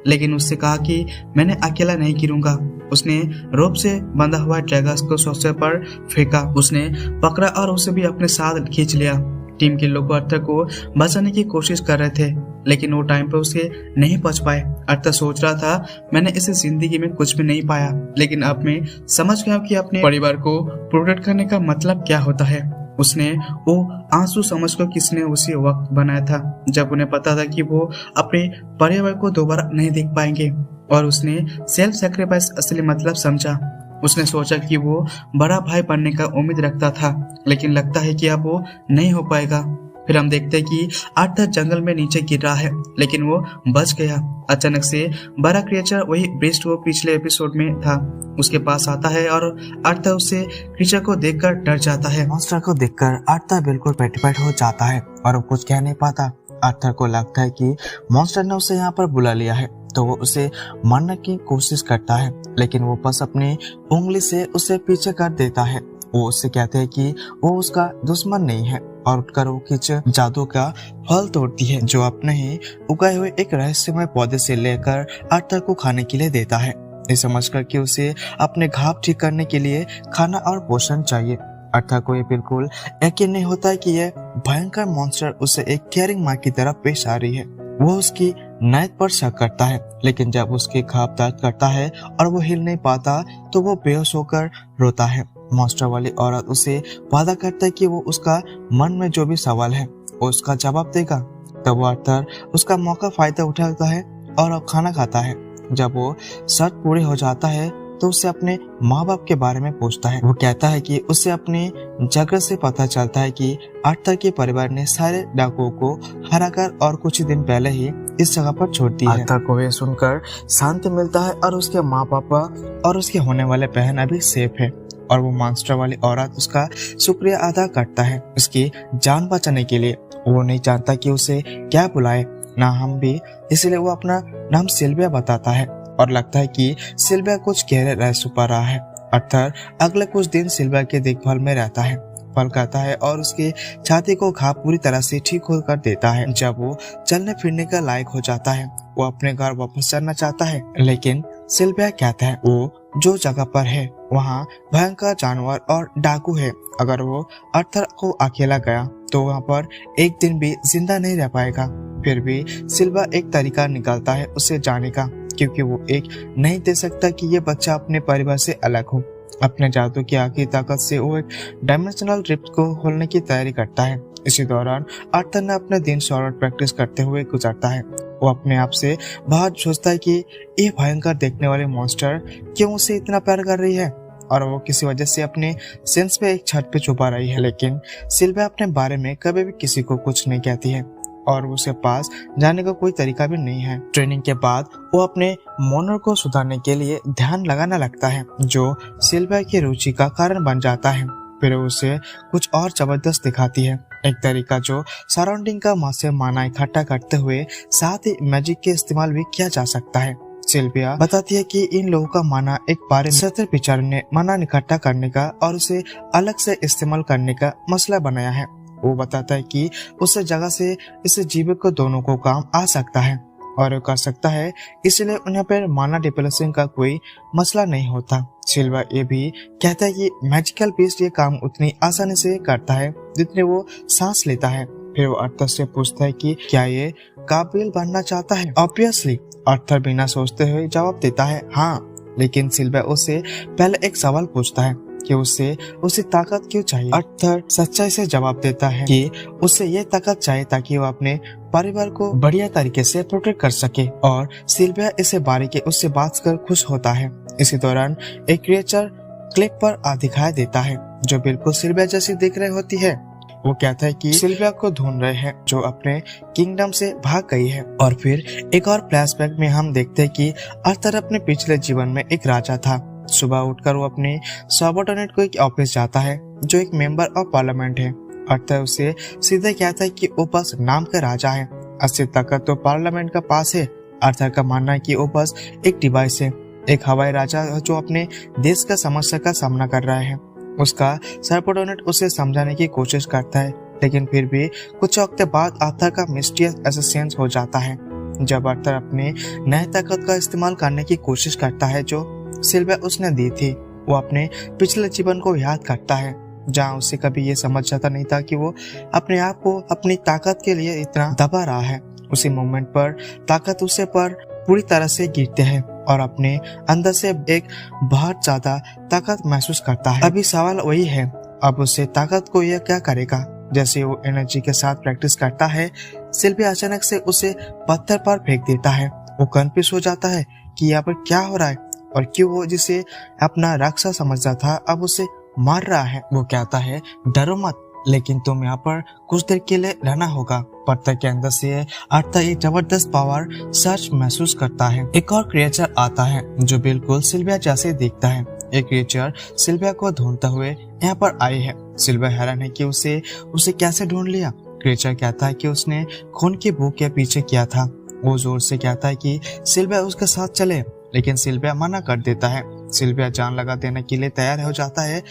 लेकिन उससे कहा कि मैंने अकेला नहीं गिरूंगा। उसने रोप से बंधा हुआ ड्रैगस को सोर्सर पर फेंका। उसने पकड़ा और उसे भी अपने साथ खींच लिया। टीम के लोग आर्थर को बचाने की कोशिश कर रहे थे, लेकिन वो टाइम पे उसे नहीं पहुंच पाए। आर्थर सोच रहा था मैंने इस जिंदगी में कुछ भी नहीं पाया, लेकिन अब मैं समझ गया कि अपने परिवार को प्रोटेक्ट करने का मतलब क्या होता है। उसने वो आंसू समझकर किसने उसी वक्त बनाया था जब उन्हें पता था कि वो अपने परिवार को दोबारा नहीं देख पाएंगे, और उसने सेल्फ सैक्रिफाइस असली मतलब समझा। उसने सोचा कि वो बड़ा भाई बनने का उम्मीद रखता था, लेकिन लगता है कि अब वो नहीं हो पाएगा। फिर हम देखते हैं कि आर्थर जंगल में नीचे गिर रहा है, लेकिन वो बच गया। अचानक से बड़ा क्रिएचर, वही बेस्ट वो पिछले एपिसोड में था, उसके पास आता है और आर्थर उससे क्रिएचर को देखकर डर जाता है। मॉन्स्टर को देखकर आर्थर बिल्कुल पेटिफाइड हो जाता है और वो कुछ कह नहीं पाता। आर्थर को लगता है कि मॉन्स्टर ने उसे यहाँ पर बुला लिया है, तो वो उसे मारने की कोशिश करता है, लेकिन वो बस अपनी उंगली से उसे पीछे कर देता है। वो उससे कहते हैं कि वो उसका दुश्मन नहीं है, और उठकर वो कुछ जादू का फल तोड़ती है, जो अपने ही उगाए हुए एक रहस्यमय पौधे से लेकर आर्थर को खाने के लिए देता है, ये समझकर कि उसे अपने घाव ठीक करने के लिए खाना और पोषण चाहिए। आर्थर को ये बिल्कुल यकीन नहीं होता है कि यह भयंकर मॉन्स्टर उसे एक केयरिंग माँ की तरह पेश आ रही है। वो उसकी नायत पर शक करता है, लेकिन जब उसके घाव दर्द करता है और वो हिल नहीं पाता तो वो बेहोश होकर रोता है। मॉन्स्टर वाली औरत उसे वादा करता है कि वो उसका मन में जो भी सवाल है वो उसका जवाब देगा। तब वो आर्थर उसका मौका फायदा उठाता है और खाना खाता है। जब वो शर्त पूरी हो जाता है तो उसे अपने माँ बाप के बारे में पूछता है। वो कहता है कि उसे अपनी जगह से पता चलता है कि आर्थर के परिवार ने सारे डाकुओं को हराकर और कुछ दिन पहले ही इस जगह पर छोड़ दी है। आर्थर को ये सुनकर शांति मिलता है और उसके माँ पापा और उसके होने वाले बहन अभी सेफ है, और वो मॉन्स्टर वाली औरत उसका शुक्रिया अदा करता है उसकी जान बचाने के लिए। वो नहीं जानता कि उसे क्या बुलाए, ना हम भी, इसलिए वो अपना नाम सिल्विया बताता है और लगता है कि सिल्विया कुछ गहरे रहस्य छुपा रहा है। आर्थर अगले कुछ दिन सिल्विया के देखभाल में रहता है, फल खाता है और उसके छाती को घाव पूरी तरह से ठीक होकर देता है। जब वो चलने फिरने का लायक हो जाता है वो अपने घर वापस चलना चाहता है, लेकिन सिल्विया कहता है वो जो जगह पर है वहाँ भयंकर जानवर और डाकू है। अगर वो आर्थर को अकेला गया तो वहाँ पर एक दिन भी जिंदा नहीं रह पाएगा। फिर भी सिल्विया एक तरीका निकालता है उसे जाने का, क्योंकि वो एक नहीं दे सकता कि ये बच्चा अपने परिवार से अलग हो। अपने जादू की आखिरी ताकत से वो एक डायमेंशनल रिफ्ट को खोलने की तैयारी करता है। इसी दौरान आर्थर ने अपने दिन शॉर्ट प्रैक्टिस करते हुए गुजारता है। वो अपने आप से बहुत सोचता है कि ये भयंकर देखने वाले मॉन्स्टर क्यों उसे इतना प्यार कर रही है, और वो किसी वजह से अपने सेंस पे एक छत पे छुपा रही है। लेकिन सिल्विया अपने बारे में कभी भी किसी को कुछ नहीं कहती है और उसके पास जाने का कोई तरीका भी नहीं है। ट्रेनिंग के बाद वो अपने मोनर को सुधारने के लिए ध्यान लगाना लगता है, जो सिल्विया की रुचि का कारण बन जाता है। फिर उसे कुछ और जबरदस्त दिखाती है, एक तरीका जो सराउंडिंग का मासे माना इकट्ठा करते हुए साथ ही मैजिक के इस्तेमाल भी किया जा सकता है। सिल्विया बताती है कि इन लोगों का माना एक बारे में सतर पिचार ने माना इकट्ठा करने का और उसे अलग से इस्तेमाल करने का मसला बनाया है। वो बताता है कि उस जगह से इस जीवित को दोनों को काम आ सकता है और वो कर सकता है, इसलिए उन्हें पर माना डिप्लेसिंग का कोई मसला नहीं होता। सिल्विया ये भी कहता है कि मैजिकल बीस्ट ये काम उतनी आसानी से करता है जितने वो सांस लेता है। फिर वो आर्थर से पूछता है कि क्या ये काबिल बनना चाहता है। ऑब्वियसली आर्थर बिना सोचते हुए जवाब देता है हाँ, लेकिन सिल्विया उससे पहले एक सवाल पूछता है कि उसे ताकत क्यों चाहिए। आर्थर सच्चाई से जवाब देता है कि उसे ये ताकत चाहिए ताकि वो अपने परिवार को बढ़िया तरीके से प्रोटेक्ट कर सके, और सिल्विया इसे बारीकी उससे बात कर खुश होता है। इसी दौरान एक क्रिएचर क्लिप पर दिखाई देता है जो बिल्कुल सिल्विया जैसी दिख रही होती है। वो कहता है कि सिल्विया को ढूंढ रहे हैं जो अपने किंगडम से भाग गई है। और फिर एक और फ्लैशबैक में हम देखते हैं कि आर्थर अपने पिछले जीवन में एक राजा था। सुबह उठकर वो अपने सबऑर्डिनेट को एक ऑफिस जाता है जो एक मेंबर ऑफ पार्लियामेंट है। आर्थर उसे सीधे कहता है कि वो बस नाम का राजा है, असली ताकत तो पार्लियामेंट का पास है। आर्थर का मानना है कि वो बस एक डिवाइस है, एक हवाई राजा जो अपने देश का समस्या का सामना कर रहा है। उसका सबऑर्डिनेट उसे समझाने की कोशिश करता है, लेकिन फिर भी कुछ वक्त बाद आर्थर का मिस्टीरियस असिस्टेंस हो जाता है। जब आर्थर अपने नए ताकत का इस्तेमाल करने की कोशिश करता है जो सिल्विया उसने दी थी, वो अपने पिछले जीवन को याद करता है जहाँ उसे कभी ये समझ जाता नहीं था कि वो अपने आप को अपनी ताकत के लिए इतना दबा रहा है। उसी मोमेंट पर ताकत उसे पर पूरी तरह से गिरते हैं और अपने अंदर से एक बहुत ज्यादा ताकत महसूस करता है। अभी सवाल वही है, अब उसे ताकत को यह क्या करेगा। जैसे वो एनर्जी के साथ प्रैक्टिस करता है, सिल्विया अचानक से उसे पत्थर पर फेंक देता है। वो कंफ्यूज हो जाता है कि यहाँ पर क्या हो रहा है और क्यों वो जिसे अपना राक्षस समझता था अब उसे मार रहा है। वो कहता है डरो मत, लेकिन तुम यहाँ पर कुछ देर के लिए रहना होगा। पत्थर के अंदर से आर्थर एक जबरदस्त पावर सर्च महसूस करता है। एक और क्रिएचर आता है जो बिल्कुल सिल्विया जैसे दिखता है। एक क्रिएचर सिल्विया को ढूंढते हुए यहाँ पर आई है। सिल्विया हैरान है कि उसे कैसे ढूंढ लिया। क्रिएचर कहता है कि उसने खून की भूख के पीछे किया था। वो जोर से कहता है कि सिल्विया उसके साथ चले, लेकिन सिल्विया मना कर देता है। सिल्विया जान लगा देने के लिए तैयार हो जाता है।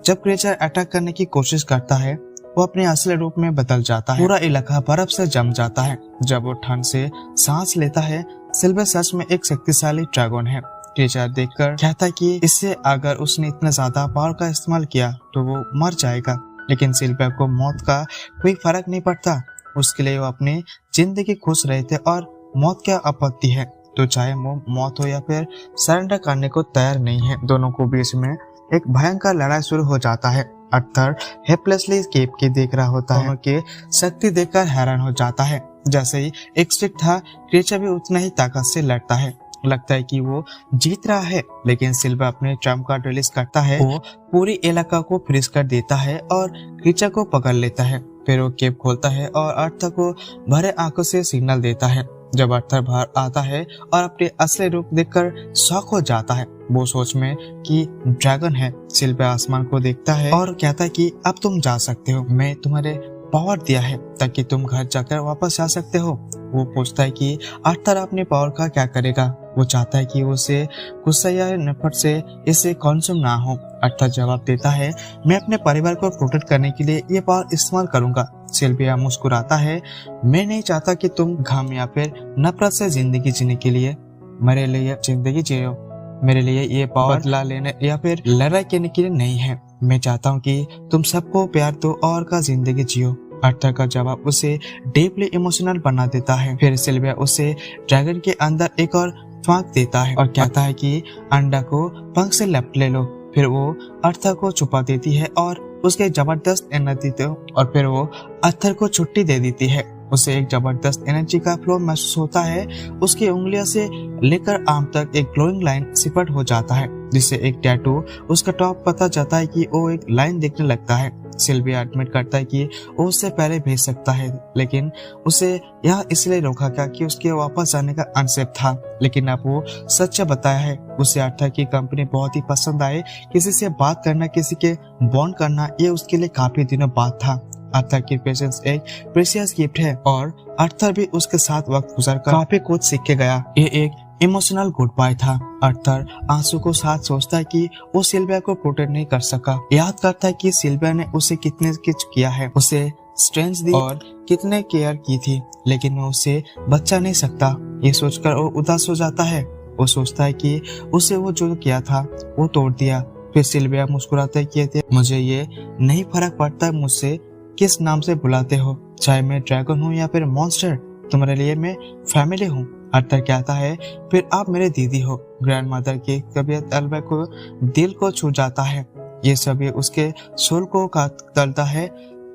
जब क्रिएचर अटैक करने की कोशिश करता है, वो अपने असली रूप में बदल जाता है। पूरा इलाका बर्फ से जम जाता है। जब वो ठंड से सांस लेता है, सिल्विया सच में एक शक्तिशाली ड्रैगन है। क्रिएचर देखकर कहता है कि इससे अगर उसने इतना ज्यादा पावर का इस्तेमाल किया तो वो मर जाएगा, लेकिन सिल्विया को मौत का कोई फर्क नहीं पड़ता। उसके लिए वो अपनी जिंदगी खुश रहते और मौत क्या आपत्ति है, तो चाहे वो मौत हो या फिर सरेंडर करने को तैयार नहीं है। दोनों को बीच में एक भयंकर लड़ाई शुरू हो जाता है। आर्थर हेल्पलेसली केप के देख रहा होता है कि शक्ति देखकर हैरान हो जाता है। जैसे ही एक स्टिक था, क्रिएचर भी उतना ही ताकत से लड़ता है। लगता है कि वो जीत रहा है, लेकिन सिल्विया अपने ट्रम्प कार्ड रिलीज करता है। वो पूरी इलाका को फ्रीज कर देता है और क्रिएचर को पकड़ लेता है। फिर वो केप खोलता है और आर्थर को भरे आंखों से सिग्नल देता है। जब आर्थर बाहर आता है और अपने असली रूप देखकर शॉक हो जाता है। वो सोच में कि ड्रैगन है। सिल्विया आसमान को देखता है और कहता है कि अब तुम जा सकते हो, मैं तुम्हारे पावर दिया है ताकि तुम घर जाकर वापस आ सकते हो। वो पूछता है कि आर्थर अपने पावर का क्या करेगा। वो चाहता है कि उसे गुस्सा या नफरत से इसे कंज्यूम ना हो। आर्थर जवाब देता है, मैं अपने परिवार को प्रोटेक्ट करने के लिए ये पावर इस्तेमाल करूंगा। सिल्विया मुस्कुराता है, मैं नहीं चाहता कि तुम घाम या फिर नफरत से जिंदगी जीने के लिए मेरे लिए जिंदगी जियो। मेरे लिए ये पावर बदला लेने या फिर लड़ाई करने के लिए नहीं है। मैं चाहता हूँ कि तुम सबको प्यार दो और का जिंदगी जियो। आर्थर का जवाब उसे डीपली इमोशनल बना देता है। फिर सिल्विया उसे ड्रैगन के अंदर एक और फांक देता है और कहता है कि अंडा को पंख से लपेट ले लो। फिर वो आर्थर को छुपा देती है और उसके जबरदस्त एनर्जी देते और फिर वो आर्थर को छुट्टी दे देती है। उसे एक जबरदस्त एनर्जी का फ्लो महसूस होता है। उसकी उंगलियों से लेकर आर्म तक एक ग्लोइंग लाइन सिपट हो जाता है, जिससे एक टैटू उसका टॉप पता चलता है कि वो एक लाइन दिखने लगता है। सिल्विया एडमिट करता है कि वो उससे पहले भेज सकता है, लेकिन उसे यह इसलिए रोका गया कि उसके वापस जाने का अनसेफ था। लेकिन अब वो सच बताया है। उसे आर्थर की कंपनी बहुत ही पसंद आए। किसी से बात करना, किसी के बॉन्ड करना, ये उसके लिए काफी दिनों बाद था। आर्थर की पेशेंस एक प्रेशियस गिफ्ट है और आर्थर भी उसके साथ वक्त गुजारकर काफी कुछ सीख के गया। ये एक इमोशनल गुड बाय था। आर्थर आंसू को साथ सोचता है कि वो सिल्विया को प्रोटेक्ट नहीं कर सका। याद करता है कि सिल्विया ने उसे कितने कुछ किया है, उसे स्ट्रेंथ दी और कितने केयर की थी, लेकिन वो उसे बचा नहीं सकता। ये सोचकर वो उदास हो जाता है। वो सोचता है कि उसे वो जो किया था वो तोड़ दिया। फिर सिल्विया मुस्कुराते कहते, मुझे ये नहीं फर्क पड़ता मुझसे किस नाम से बुलाते हो, चाहे मैं ड्रैगन हूँ या फिर मॉन्स्टर, तुम्हारे लिए मैं फैमिली हूँ। अर्थर कहता है, फिर आप मेरे दीदी हो। ग्रैंड मदर की तबीयत अल्बा को दिल को छू जाता है। ये सभी उसके सोल को तलता है।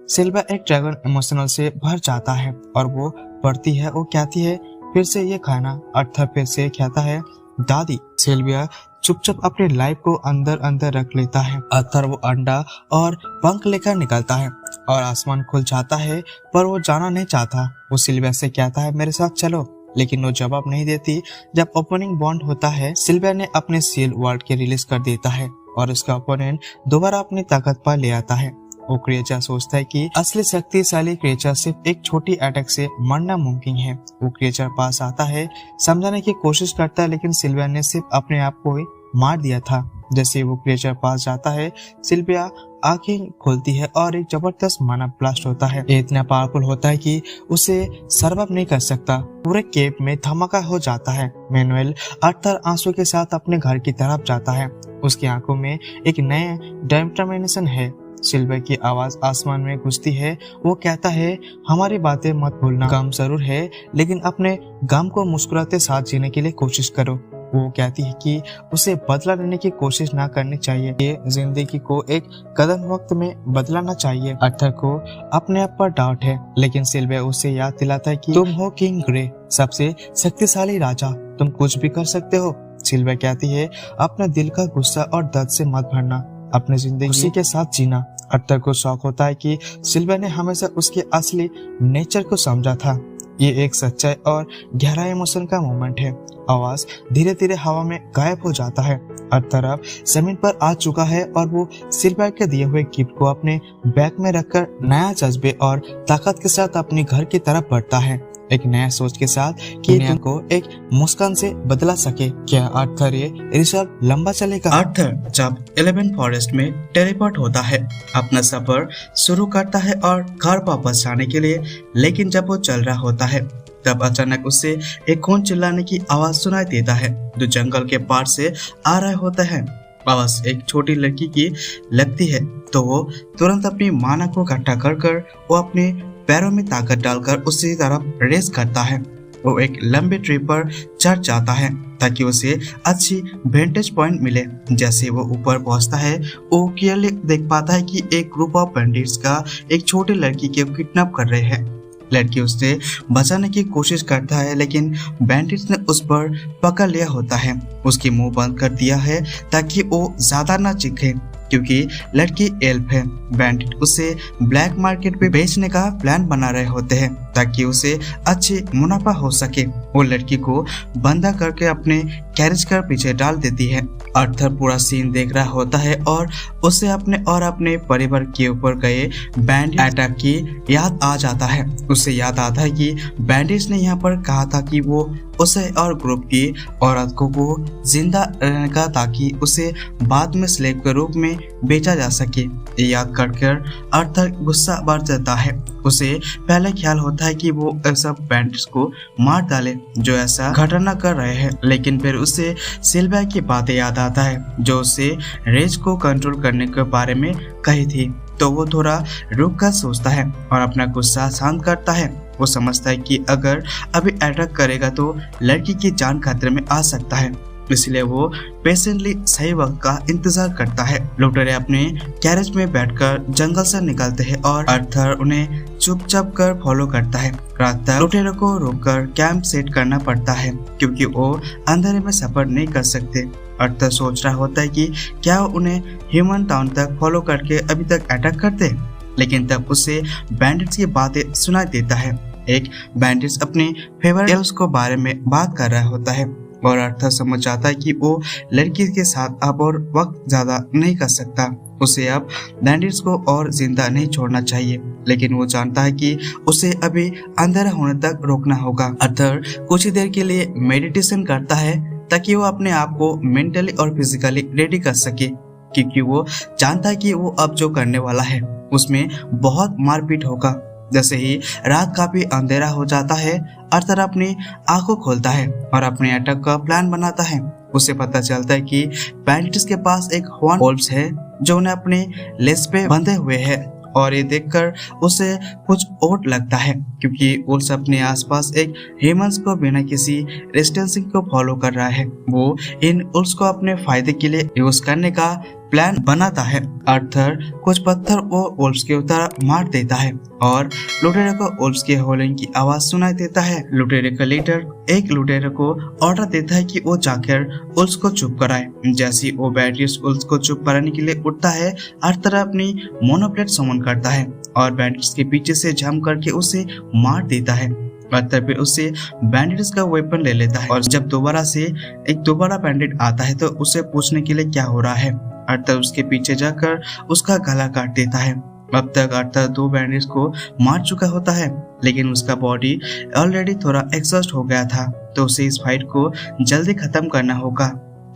सिल्वा एक ड्रैगन इमोशनल से भर जाता है और वो पढ़ती है। वो कहती है, फिर से ये खाना। अर्थर फिर से कहता है, दादी। सिल्विया चुपचाप अपनी लाइफ को अंदर अंदर रख लेता है। अर्थर वो अंडा और पंख लेकर निकलता है और आसमान खुल जाता है, पर वो जाना नहीं चाहता। वो सिल्विया से कहता है, मेरे साथ चलो, लेकिन वो जवाब नहीं देती। जब ओपनिंग बॉन्ड होता है, सिल्विया ने अपने सील वर्ल्ड के रिलीज कर देता है और उसका ओपोनेंट दोबारा अपनी ताकत पर ले आता है। वो क्रिएचर सोचता है कि असली शक्तिशाली क्रिएचर सिर्फ एक छोटी अटैक से मरना मुमकिन है। वो क्रिएचर पास आता है, समझाने की कोशिश करता है, लेकिन सिल्विया ने सिर्फ अपने आप को ही मार दिया था। जैसे वो क्रिएचर पास जाता है, सिल्विया आंखें खोलती है और एक जबरदस्त माना ब्लास्ट होता है। ये इतना पावरफुल होता है कि उसे सर्वाइव नहीं कर सकता। पूरे केप में धमाका हो जाता है। मैनुअल अर्थर आंसू के साथ अपने घर की तरफ जाता है। उसकी आंखों में एक नया डिटरमिनेशन है। सिल्विया की आवाज आसमान में गूंजती है। वो कहता है, हमारी बातें मत भूलना। गम जरूर है, लेकिन अपने गम को मुस्कुराते साथ जीने के लिए कोशिश करो। वो कहती है कि उसे बदला लेने की कोशिश ना करनी चाहिए। ये जिंदगी को एक कदम वक्त में बदलाना चाहिए। अर्थर को अपने आप पर डाउट है, लेकिन सिल्विया उसे याद दिलाता है कि तुम हो किंग ग्रे, सबसे शक्तिशाली राजा, तुम कुछ भी कर सकते हो। सिल्विया कहती है, अपने दिल का गुस्सा और दर्द से मत भरना, अपनी जिंदगी उसी के साथ जीना। अर्थर को शौक होता है कि सिल्विया ने हमेशा उसके असली नेचर को समझा था। ये एक सच्चाई और गहरा इमोशन का मोमेंट है। आवाज धीरे धीरे हवा में गायब हो जाता है। अर्थर अब जमीन पर आ चुका है और वो सिल्विया के दिए हुए गिफ्ट को अपने बैग में रखकर नया जज्बे और ताकत के साथ अपने घर की तरफ बढ़ता है, एक नया सोच के साथ कि दुनिया को एक मुस्कान से बदला सके। क्या अर्थर ये रिसर्च लंबा चलेगा? अर्थर जब 11 फॉरेस्ट में टेलीपोर्ट होता है, अपना सफर शुरू करता है और घर वापस जाने के लिए, लेकिन जब वो चल रहा होता है तब अचानक उससे एक खून चिल्लाने की आवाज सुनाई देता है जो जंगल के पार से आ रहा होता है। आवाज एक छोटी लड़की की लगती है, तो वो तुरंत अपनी माना को इकट्ठा कर वो अपने पैरों में ताकत डालकर उसी तरफ रेस करता है। वो एक लंबे ट्री पर चढ़ जाता है ताकि उसे अच्छी वेंटेज पॉइंट मिले। जैसे वो ऊपर पहुंचता है, वो क्लियरली देख पाता है कि एक ग्रुप ऑफ बैंडिट्स का एक छोटी लड़की को किडनैप कर रहे हैं। लड़की उसे बचाने की कोशिश करता है, लेकिन बैंडिट्स ने उस पर पकड़ लिया होता है। उसकी मुंह बंद कर दिया है ताकि वो ज्यादा न चीखे, क्योंकि लड़की एल्फ है। बैंडिट उसे ब्लैक मार्केट पे बेचने का प्लान बना रहे होते हैं ताकि उसे अच्छी मुनाफा हो सके। वो लड़की को बंधा करके अपने कैरेज कर पीछे डाल देती है। अर्थर पूरा सीन देख रहा होता है और उसे अपने परिवार के ऊपर गए बैंडिट अटैक की याद आ जाता है। उसे याद आता है कि बैंडिट्स ने यहाँ पर कहा था कि वो उसे और ग्रुप की औरत को जिंदा रहने का, ताकि उसे बाद में स्लेव के रूप में बेचा जा सके। ये याद कर अर्थर गुस्सा बढ़ जाता है। उसे पहले ख्याल होता है कि वो सब बैंडिट्स को मार डाले जो ऐसा घटना कर रहे हैं, लेकिन फिर उसे सिल्विया की बातें याद आता है जो उसे रेज को कंट्रोल करने के बारे में कही थी। तो वो थोड़ा रुक कर सोचता है और अपना गुस्सा शांत करता है। वो समझता है कि अगर अभी अटैक करेगा तो लड़की की जान खतरे में आ सकता है, इसलिए वो पेशेंटली सही वक्त का इंतजार करता है। लुटेरे अपने कैरेज में बैठकर जंगल से निकलते हैं और अर्थर उन्हें चुपचाप कर फॉलो करता है। रात तक लुटेरों को रोककर कैंप सेट करना पड़ता है क्योंकि वो अंधेरे में सफर नहीं कर सकते। अर्थर सोच रहा होता है कि क्या उन्हें ह्यूमन टाउन तक फॉलो करके अभी तक अटैक करते, लेकिन तब उसे बैंडिट्स की बातें सुनाई देता है। एक बैंडिट्स अपने फेवरेट एल्व्स को बारे में बात कर रहा होता है और अर्थर समझ जाता है कि वो लड़की के साथ अब और वक्त ज्यादा नहीं कर सकता। उसे अब बैंडिट्स को और जिंदा नहीं छोड़ना चाहिए, लेकिन वो जानता है कि उसे अभी अंधेरा होने तक रोकना होगा। अर्थर कुछ ही देर के लिए मेडिटेशन करता है ताकि वो अपने आप को मेंटली और फिजिकली रेडी कर सके, क्योंकि वो जानता है कि वो अब जो करने वाला है उसमें बहुत मारपीट होगा। जैसे ही रात काफी अंधेरा हो जाता है, अर्थर अपनी आंखों खोलता है और अपने अटैक का प्लान बनाता है। उसे पता चलता है कि बैंडिट्स के पास एक हॉर्न वोल्व्स है जो उन्हें अपने लेस पे बंधे हुए है और ये देखकर उसे कुछ ओड लगता है क्योंकि उल्स अपने आसपास एक ह्यूमंस को बिना किसी रेजिस्टेंसिंग को फॉलो कर रहा है। वो इन उल्स को अपने फायदे के लिए यूज करने का प्लान बनाता है। आर्थर कुछ पत्थर वो उल्स के उतर मार देता है और लुटेरे को उल्स के होलिंग की आवाज सुनाई देता है। लुटेरे का लीडर एक लुटेरे को ऑर्डर देता है कि वो जाकर उल्स को चुप कराए। जैसे ही वो बैंडिट्स उल्स को चुप कराने के लिए उठता है, आर्थर अपनी मोनोप्लेट समन करता है और बैंडिट्स के पीछे से जंप करके उसे मार देता है। आर्थर फिर उससे बैंडिट्स का वेपन ले लेता है और जब दोबारा बैंडिट आता है तो उसे पूछने के लिए क्या हो रहा है। आर्थर उसके पीछे जाकर उसका गला काट देता है। अब तक आर्थर 2 बैंडिट्स को मार चुका होता है, लेकिन उसका बॉडी ऑलरेडी थोड़ा एग्जॉस्ट हो गया था, तो उसे इस फाइट को जल्दी खत्म करना होगा।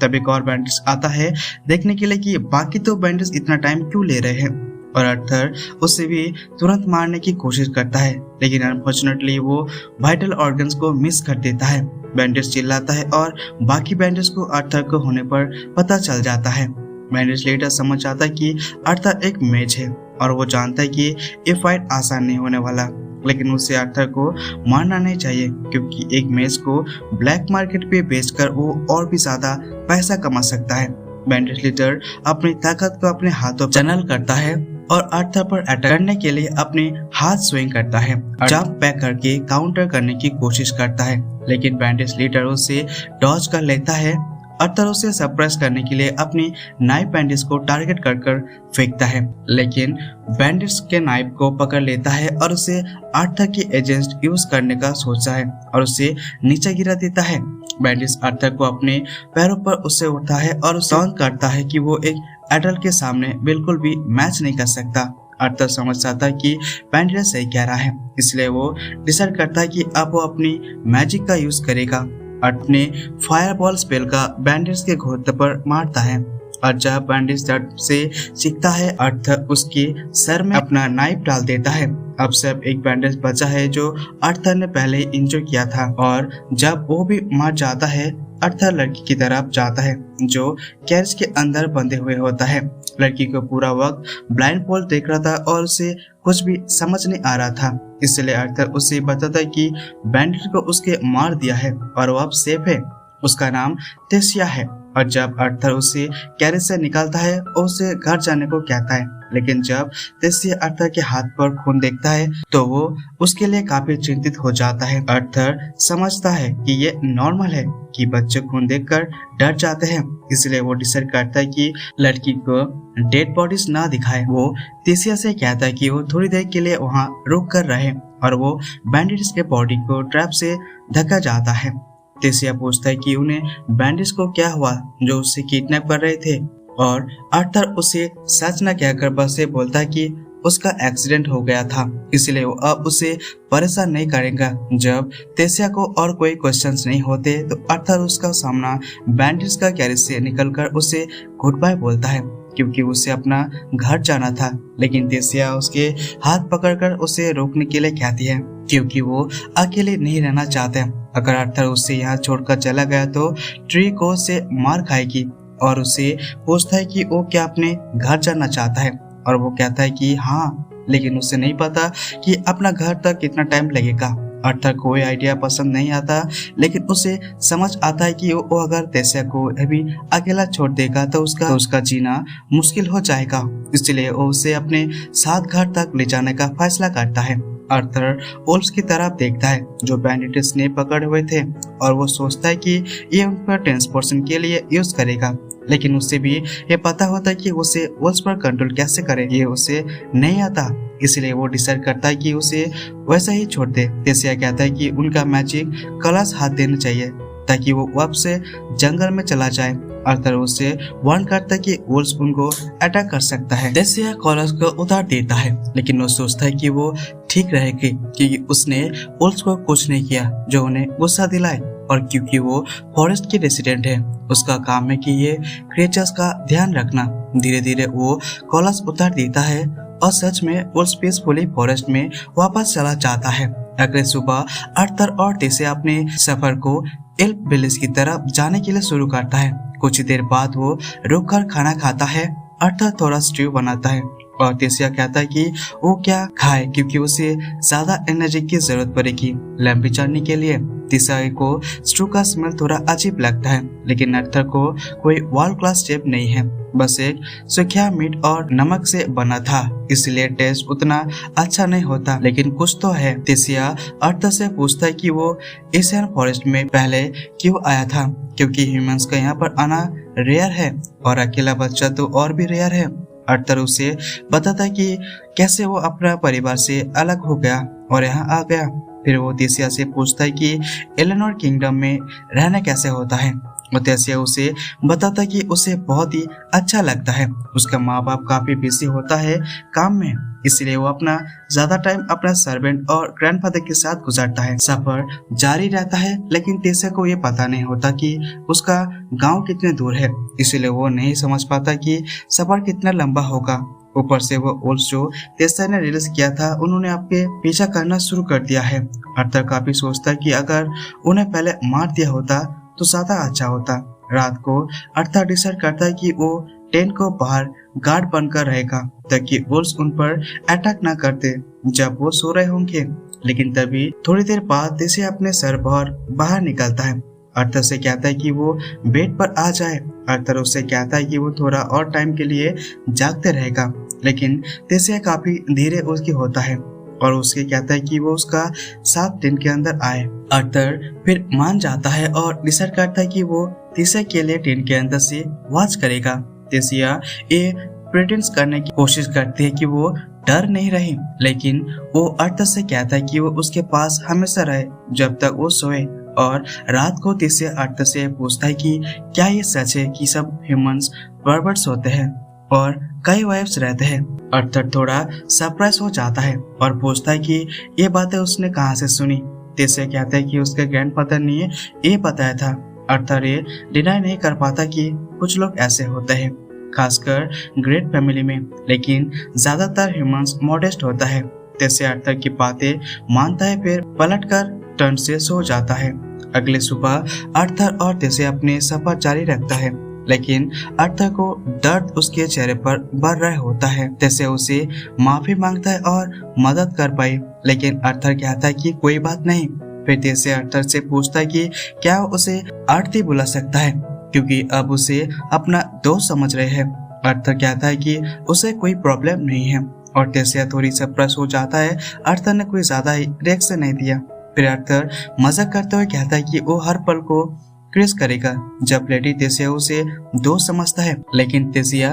तब एक और बैंडिट्स आता है देखने के लिए कि बाकी 2 बैंडिट्स इतना टाइम क्यों ले रहे हैं और आर्थर उसे भी तुरंत मारने की कोशिश करता है, लेकिन अनफॉर्चुनेटली वो वाइटल ऑर्गन्स को मिस कर देता है। बैंडिट्स चिल्लाता है और बाकी बैंडिट्स को आर्थर को होने पर पता चल जाता है। बैंडिट्स लीडर समझ आता है कि आर्थर एक मेज है और वो जानता है कि ये फाइट आसान नहीं होने वाला, लेकिन उसे आर्थर को मारना नहीं चाहिए क्योंकि एक मेज को ब्लैक मार्केट पे बेचकर वो और भी ज्यादा पैसा कमा सकता है। बैंडिट लीडर अपनी ताकत को अपने हाथों चैनल करता है और आर्थर पर अटैक करने के लिए अपने हाथ स्विंग करता है, जंप बैक करके काउंटर करने की कोशिश करता है, लेकिन बैंडिट लीडर उसे डॉज कर लेता है। आर्थर उसे सरप्राइज करने के लिए अपनी नाइफ बैंडिट्स को टारगेट कर फेंकता है, लेकिन बैंडिट्स के नाइफ को पकड़ लेता है और उसे आर्थर की एजेंट यूज करने का सोचता है और उसे नीचे गिरा देता है। बैंडिट्स आर्थर को अपने पैरों पर उससे उठता है और उसे टॉन्ट करता है कि वो एक एडल्ट के सामने बिल्कुल भी मैच नहीं कर सकता। आर्थर समझ जाता है कि बैंडिट सही कह रहा है, इसलिए वो डिसाइड करता है कि अब वो अपनी मैजिक का यूज करेगा। अपने फायरबॉल स्पेल का बैंडिट्स के घोड़े पर मारता है और जब बैंडिट्स दर्द से सीखता है, आर्थर उसके सर में अपना नाइफ डाल देता है। अब सिर्फ एक बैंडेज बचा है जो आर्थर ने पहले इंजर किया था और जब वो भी मर जाता है, आर्थर लड़की की तरफ जाता है जो कैरेज के अंदर बंधे हुए होता है। लड़की को पूरा वक्त ब्लाइंड पोल देख रहा था और उसे कुछ भी समझ नहीं आ रहा था, इसलिए आर्थर उसे बताता है कि बैंडिट को उसके मार दिया है और वो अब सेफ है। उसका नाम टेसिया है और जब आर्थर उसे कैरेज से निकालता है और उसे घर जाने को कहता है, लेकिन जब टेसिया आर्थर के हाथ पर खून देखता है तो वो उसके लिए काफी चिंतित हो जाता है। आर्थर समझता है कि ये नॉर्मल है कि बच्चे खून देखकर डर जाते हैं, इसलिए वो डिसाइड करता है कि लड़की को डेड बॉडीज ना दिखाए। वो टेसिया से कहता है कि वो थोड़ी देर के लिए वहाँ रुक कर रहे और वो बैंडिट्स के बॉडी को ट्रैप से ढका जाता है। टेसिया पूछता है कि उन्हें बैंडिट्स को क्या हुआ जो उससे किडनैप कर रहे थे और आर्थर उसे सच न कहकर बस से बोलता है कि उसका एक्सीडेंट हो गया था, इसलिए वो अब उसे परेशान नहीं करेगा। जब टेसिया को और कोई क्वेश्चंस नहीं होते तो आर्थर उसका सामना बैंडिट्स का कैरेज से निकलकर उसे गुड बाय बोलता है क्योंकि उसे अपना घर जाना था, लेकिन टेसिया उसके हाथ पकड़कर उसे रोकने के लिए कहती है क्योंकि वो अकेले नहीं रहना चाहते। अगर आर्थर उसे यहाँ छोड़कर चला गया तो ट्री को उसे मार खाएगी और उसे पूछता है कि वो क्या अपने घर जाना चाहता है और वो कहता है कि हाँ, लेकिन उसे नहीं पता कि अपना घर तक कितना टाइम लगेगा। आर्थर को कोई आइडिया पसंद नहीं आता, लेकिन उसे समझ आता है कि वो अगर टेसिया को अभी अकेला छोड़ देगा तो उसका जीना मुश्किल हो जाएगा, इसलिए वो उसे अपने साथ घर तक ले जाने का फैसला करता है। आर्थर ओल्स की तरफ देखता है जो बैंडिट्स ने पकड़े हुए थे और वो सोचता है कि ये उन पर ट्रांसपोर्टेशन के लिए यूज करेगा, लेकिन उसे भी ये पता होता है कि उसे ओल्स पर कंट्रोल कैसे करे, ये उसे नहीं आता, इसलिए वो डिसाइड करता है कि उसे वैसा ही छोड़ दे। टेसिया कहता है कि उनका मैजिक कलश हाथ देना चाहिए ताकि वो वापस से जंगल में चला जाए। आर्थर उससे वार्न करता है कि वुल्स उनको अटैक कर सकता है। टेसिया कलश को उतार देता है, लेकिन वो सोचता है कि वो ठीक रहेगी क्योंकि उसने वुल्स को कुछ नहीं किया जो उन्हें गुस्सा दिलाए और क्योंकि वो फॉरेस्ट की रेसिडेंट है, उसका काम है कि ये क्रिएचर्स का ध्यान रखना। धीरे धीरे वो कलश उतार देता है और सच में वुल्स पीसफुली फॉरेस्ट में वापस चला जाता है। अगले सुबह आर्थर और टेसिया अपने सफर को एल्फ विलेज की तरफ जाने के लिए शुरू करता है। कुछ देर बाद वो रुककर खाना खाता है। आर्थर थोड़ा स्ट्यू बनाता है और तेसिया कहता है कि वो क्या खाए क्योंकि उसे ज्यादा एनर्जी की जरूरत पड़ेगी लंबी जर्नी के लिए। तेसिया को स्ट्रू का स्मेल थोड़ा अजीब लगता है, लेकिन अर्थर को कोई वर्ल्ड क्लास शेफ नहीं है, बस एक सूखा मीट और नमक से बना था, इसलिए टेस्ट उतना अच्छा नहीं होता, लेकिन कुछ तो है। तेसिया अर्थर से पूछता है कि वो एशियन फॉरेस्ट में पहले क्यों आया था, क्योंकि ह्यूमंस का यहाँ पर आना रेयर है और अकेला बच्चा तो और भी रेयर है। अर्थर उसे बताता है कि कैसे वो अपना परिवार से अलग हो गया और यहाँ आ गया। फिर वो तेसिया से पूछता है कि एलेनोर किंगडम में रहना कैसे होता है। और तेसिया उसे बताता है कि उसे बहुत ही अच्छा लगता है। उसका माँ बाप काफी बिजी होता है काम में, इसलिए वो अपना ज्यादा टाइम अपना सर्वेंट और ग्रैंडफादर के साथ गुजारता है। सफर जारी रहता है, लेकिन तेसिया को ये पता नहीं होता कि उसका गांव कितने दूर है, इसलिए वो नहीं समझ पाता कि सफर कितना लंबा होगा। ऊपर से वो ओल्स जो तेसिया ने रिलीज किया था, उन्होंने आपके पीछा करना शुरू कर दिया है। अर्थर काफी सोचता है कि अगर उन्हें पहले मार दिया होता तो ज्यादा अच्छा होता। रात को अर्थर डिसाइड करता है कि वो टेंट को बाहर गार्ड बनकर रहेगा ताकि वुल्स उन पर अटैक ना करते जब वो सो रहे होंगे। लेकिन तभी थोड़ी देर बाद तेसिया अपने सर बाहर निकलता है। अर्थर से कहता है कि वो बेड पर आ जाए। अर्थर उससे कहता है कि वो थोड़ा और टाइम के लिए जागते रहेगा, लेकिन तेसिया काफी धीरे उसकी होता है और उसके कहता है कि वो उसका साथ टेंट के अंदर आए। अर्थर फिर मान जाता है और डिसाइड करता है कि वो तेसिया के लिए टेंट के अंदर से वॉच करेगा। तेसिया ये प्रिटेंस करने की कोशिश करती है कि वो डर नहीं रही, लेकिन वो अर्थर से कहता है कि वो उसके पास हमेशा रहे जब तक वो सोए। और रात को तेसिया अर्थर से पूछता है कि क्या ये सच है कि सब ह्यूमंस परवर्ट्स होते हैं और कई वाइफ्स रहते हैं। अर्थर थोड़ा सरप्राइज हो जाता है और पूछता है कि ये बातें उसने कहाँ से सुनी। तेसिया कहता है कि उसके ग्रैंडफादर ने ये बताया था। अर्थर ये डिनाई नहीं कर पाता कि कुछ लोग ऐसे होते हैं, खासकर ग्रेट फैमिली में, लेकिन ज्यादातर ह्यूमंस मॉडेस्ट होता है। तेसिया अर्थर की बातें मानता है, फिर पलटकर टर्न से सो जाता है। अगले सुबह अर्थर और तेसिया अपने सफर जारी रखता है, लेकिन अर्थर को दर्द उसके चेहरे पर बढ़ रहा होता है। तेसिया उसे माफी मांगता है और मदद कर पाई, लेकिन अर्थर कहता है कि कोई बात नहीं। फिर तेसिया अर्थर से पूछता है कि क्या उसे आरती बुला सकता है, क्योंकि अब उसे अपना दोस्त समझ रहे हैं। अर्थर कहता है कि उसे कोई प्रॉब्लम नहीं है और तेसिया थोड़ी सरप्राइज हो जाता है। अर्थर ने कोई ज्यादा रिएक्शन नहीं दिया। फिर अर्थर मजाक करते हुए कहता है कि वो हर पल को क्रिस करेगा जब लेडी तेसिया उसे दोस्त समझता है, लेकिन तेसिया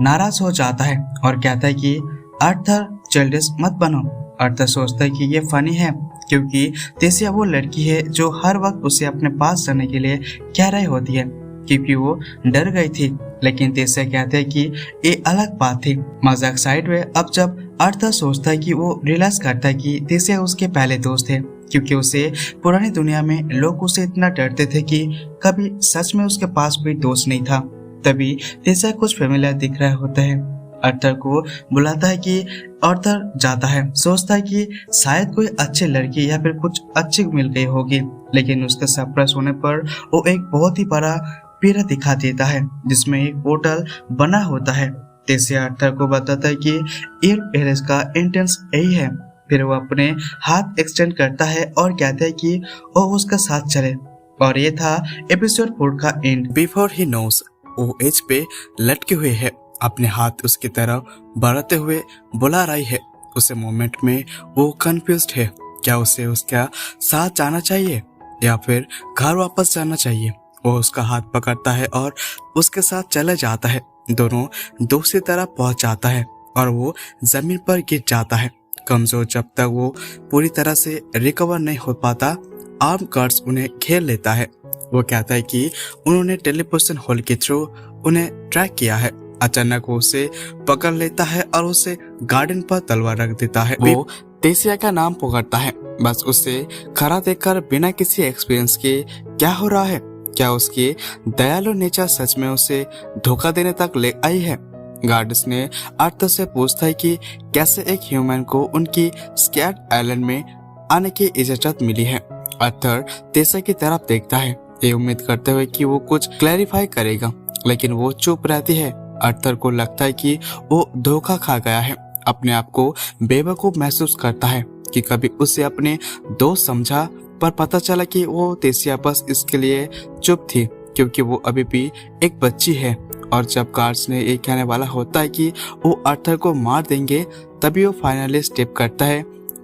नाराज हो जाता है और कहता है कि अर्थर चाइल्डिश मत बनो। अर्थर सोचता है कि ये फनी है क्योंकि तेसिया वो लड़की है जो हर वक्त उसे अपने पास रहने के लिए कह रही होती है क्योंकि वो डर गई थी, लेकिन तेसिया कहते हैं कि ये अलग बात थी। मजाक साइड में अब जब अर्थर सोचता है कि वो रियलाइज करता है कि तेसिया उसके पहले दोस्त थे, क्योंकि उसे पुरानी दुनिया में लोग उसे इतना डरते थे कि कभी सच में उसके पास कोई दोस्त नहीं था। तभी तेसिया कुछ फेमिलियर दिख रहे होते हैं। अर्थर को बुलाता है कि अर्थर जाता है, सोचता है कि शायद कोई अच्छी लड़की या फिर कुछ अच्छी मिल गई होगी, लेकिन उसके सरप्राइज होने पर वो एक बहुत ही बड़ा पीरा दिखा देता है जिसमें एक पोर्टल बना होता है। तेसिया अर्थर को बताता है कि ये पेरिस का इंटेंस यही है। फिर वो अपने हाथ एक्सटेंड करता है और कहता है कि वो उसका साथ चले। और ये था एपिसोड 4 का एंड। बिफोर ही नोस वो एज पे लटके हुए है, अपने हाथ उसकी तरफ बढ़ाते हुए बुला रही है। उसे मोमेंट में वो कंफ्यूज्ड है, क्या उसे उसका साथ जाना चाहिए या फिर घर वापस जाना चाहिए। वो उसका हाथ पकड़ता है और उसके साथ चले जाता है। दोनों दूसरी तरफ पहुंच जाता है और वो जमीन पर गिर जाता है कमजोर। जब तक वो पूरी तरह से रिकवर नहीं हो पाता, आर्म गार्ड्स उन्हें घेर लेता है। वो कहता है कि उन्होंने टेलीपोर्टेशन होल के थ्रू उन्हें ट्रैक किया है। अचानक वो उसे पकड़ लेता है और उसे गार्डन पर तलवार रख देता है। वो तेसिया का नाम पुकारता है, बस उसे खड़ा देखकर बिना किसी एक्सपीरियंस के क्या हो रहा है, क्या उसकी दयालु नेचर सच में उसे धोखा देने तक ले आई है। गार्ड्स ने अर्थर से पूछता है कि कैसे एक ह्यूमन को उनकी स्कैट आइलैंड में आने की इजाजत मिली है। अर्थर तेसिया की तरफ देखता है, ये उम्मीद करते हुए कि वो कुछ क्लैरिफाई करेगा, लेकिन वो चुप रहती है। अर्थर को लगता है कि वो धोखा खा गया है। अपने आप को बेवकूफ महसूस करता है कि कभी उसे अपने दोस्त समझा, पर पता चला कि वो तेसिया बस इसके लिए चुप थी क्योंकि वो अभी भी एक बच्ची है। और जब गार्ड्स ने ये कहने वाला होता है कि वो अर्थर को मार देंगे, तभी वो फाइनली स्टेप करता है,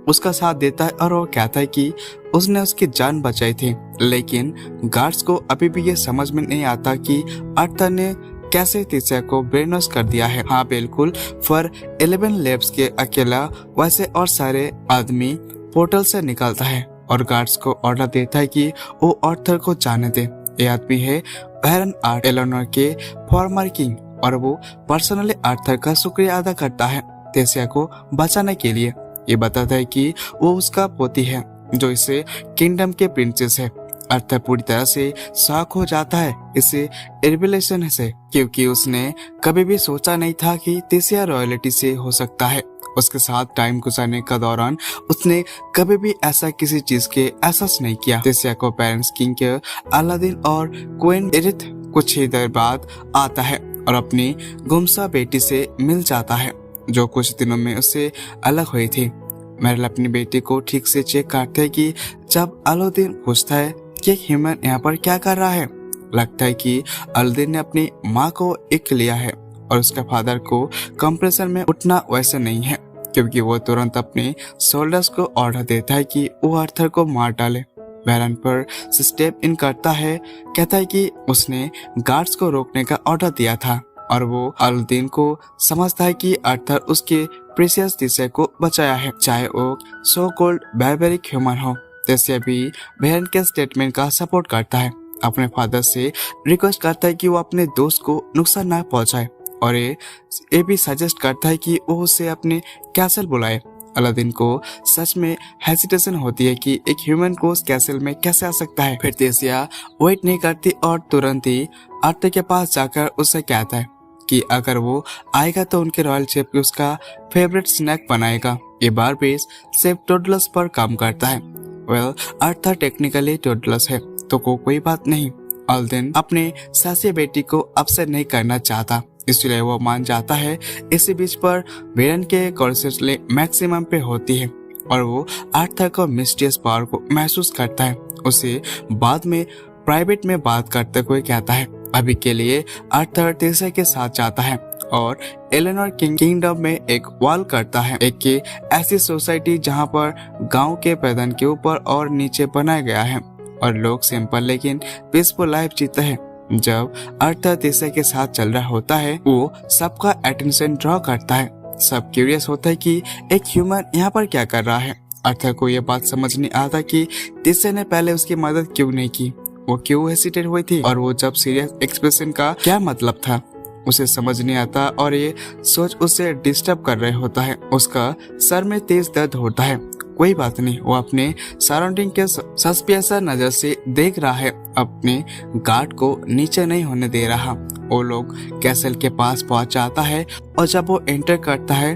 उसका साथ देता है और वो कहता है कि उसने उसकी जान बचाई थी। लेकिन गार्ड्स को अभी भी ये समझ में नहीं आता कि अर्थर ने कैसे तेसिया को ब्रेन वॉश कर दिया है। हाँ बिल्कुल, पर 11 लैब्स के अकेला वैसे और सारे आदमी पोर्टल से निकलता है और गार्ड्स को ऑर्डर देता है कि वो अर्थर को जाने दे। ये आदमी है बैरन आर्ट, एलेनोर के फॉर्मर किंग, और वो पर्सनली अर्थर का शुक्रिया अदा करता है तेसिया को बचाने के लिए। ये बताता है कि वो उसका पोती है जो इसे किंगडम के प्रिंसेस है। अर्थर पूरी तरह से शॉक हो जाता है इसे रिविलेशन से, क्योंकि उसने कभी भी सोचा नहीं था कि तेसिया रॉयल्टी से हो सकता है। उसके साथ टाइम गुजारने का दौरान उसने कभी भी ऐसा किसी चीज के एहसास नहीं किया। तेसिया को पेरेंट्स किंग के अलादीन और क्वीन एरिथ कुछ ही देर बाद आता है और अपनी गुमशुदा बेटी से मिल जाता है जो कुछ दिनों में उससे अलग हुई थी। मेरल अपनी बेटी को ठीक से चेक करते है कि जब अलादीन पूछता है कि एक ह्यूमन यहाँ पर क्या कर रहा है, लगता है कि अलादीन ने अपनी माँ को एक लिया है और उसके फादर को कंप्रेसर में उठना वैसे नहीं है, क्योंकि वो तुरंत अपने सोल्जर्स को ऑर्डर देता है कि वो अर्थर को मार डाले। बैरन पर स्टेप इन करता है, कहता है कि उसने गार्ड्स को रोकने का ऑर्डर दिया था और वो अलादीन को समझता है कि अर्थर उसके प्रेशियस तेसिया को बचाया है, चाहे वो सो कॉल्ड बारबेरिक ह्यूमन हो। तेसिया भी बैरन के स्टेटमेंट का सपोर्ट करता है, अपने फादर से रिक्वेस्ट करता है कि वो अपने दोस्त को नुकसान ना पहुंचाए और ये भी सजेस्ट करता है कि वो उसे अपने कैसल बुलाए। अलादीन को सच में हेजिटेशन होती है कि एक ह्यूमन को उस कैसल में कैसे आ सकता है। फिर तेसिया वेट नहीं करती और तुरंत ही अर्थर के पास जाकर उससे कहता है कि अगर वो आएगा तो उनके रॉयल शेफ की उसका फेवरेट स्नैक बनाएगा। ये बारबीज शेफ टोडलस पर काम करता है। वेल, अर्थर टेक्निकली टोडलस है तो कोई बात नहीं। अलादीन अपने सासी बेटी को अपसेट नहीं करना चाहता, इसलिए वो मान जाता है। इसी बीच पर बैरन के कॉन्शियसली मैक्सिमम पे होती है और वो अर्थर को मिस्टीरियस पावर को महसूस करता है। उसे बाद में प्राइवेट में बात करते हुए कहता है अभी के लिए अर्थर तेसिया के साथ जाता है और एलेनोर किंगडम में एक वॉल करता है, एक ऐसी सोसाइटी जहां पर गांव के पैदान के ऊपर और नीचे बनाया गया है और लोग सिंपल लेकिन पीसफुल लाइफ जीते हैं। जब अर्थर तेसिया के साथ चल रहा होता है, वो सबका अटेंशन ड्रॉ करता है। सब क्यूरियस होता है कि एक ह्यूमन यहाँ पर क्या कर रहा है। अर्थर को यह बात समझ नहीं आता कि तेसिया ने पहले उसकी मदद क्यों नहीं की, वो क्यों हेसिटेट हुई थी और वो जब सीरियस एक्सप्रेशन का क्या मतलब था उसे समझ नहीं आता और ये सोच उसे डिस्टर्ब कर रहे होता है। उसका सर में तेज दर्द होता है। कोई बात नहीं, वो अपने सराउंडिंग के सस्पिशियस नजर से देख रहा है, अपने गार्ड को नीचे नहीं होने दे रहा। वो लोग कैसल के पास पहुंच जाता है और जब वो एंटर करता है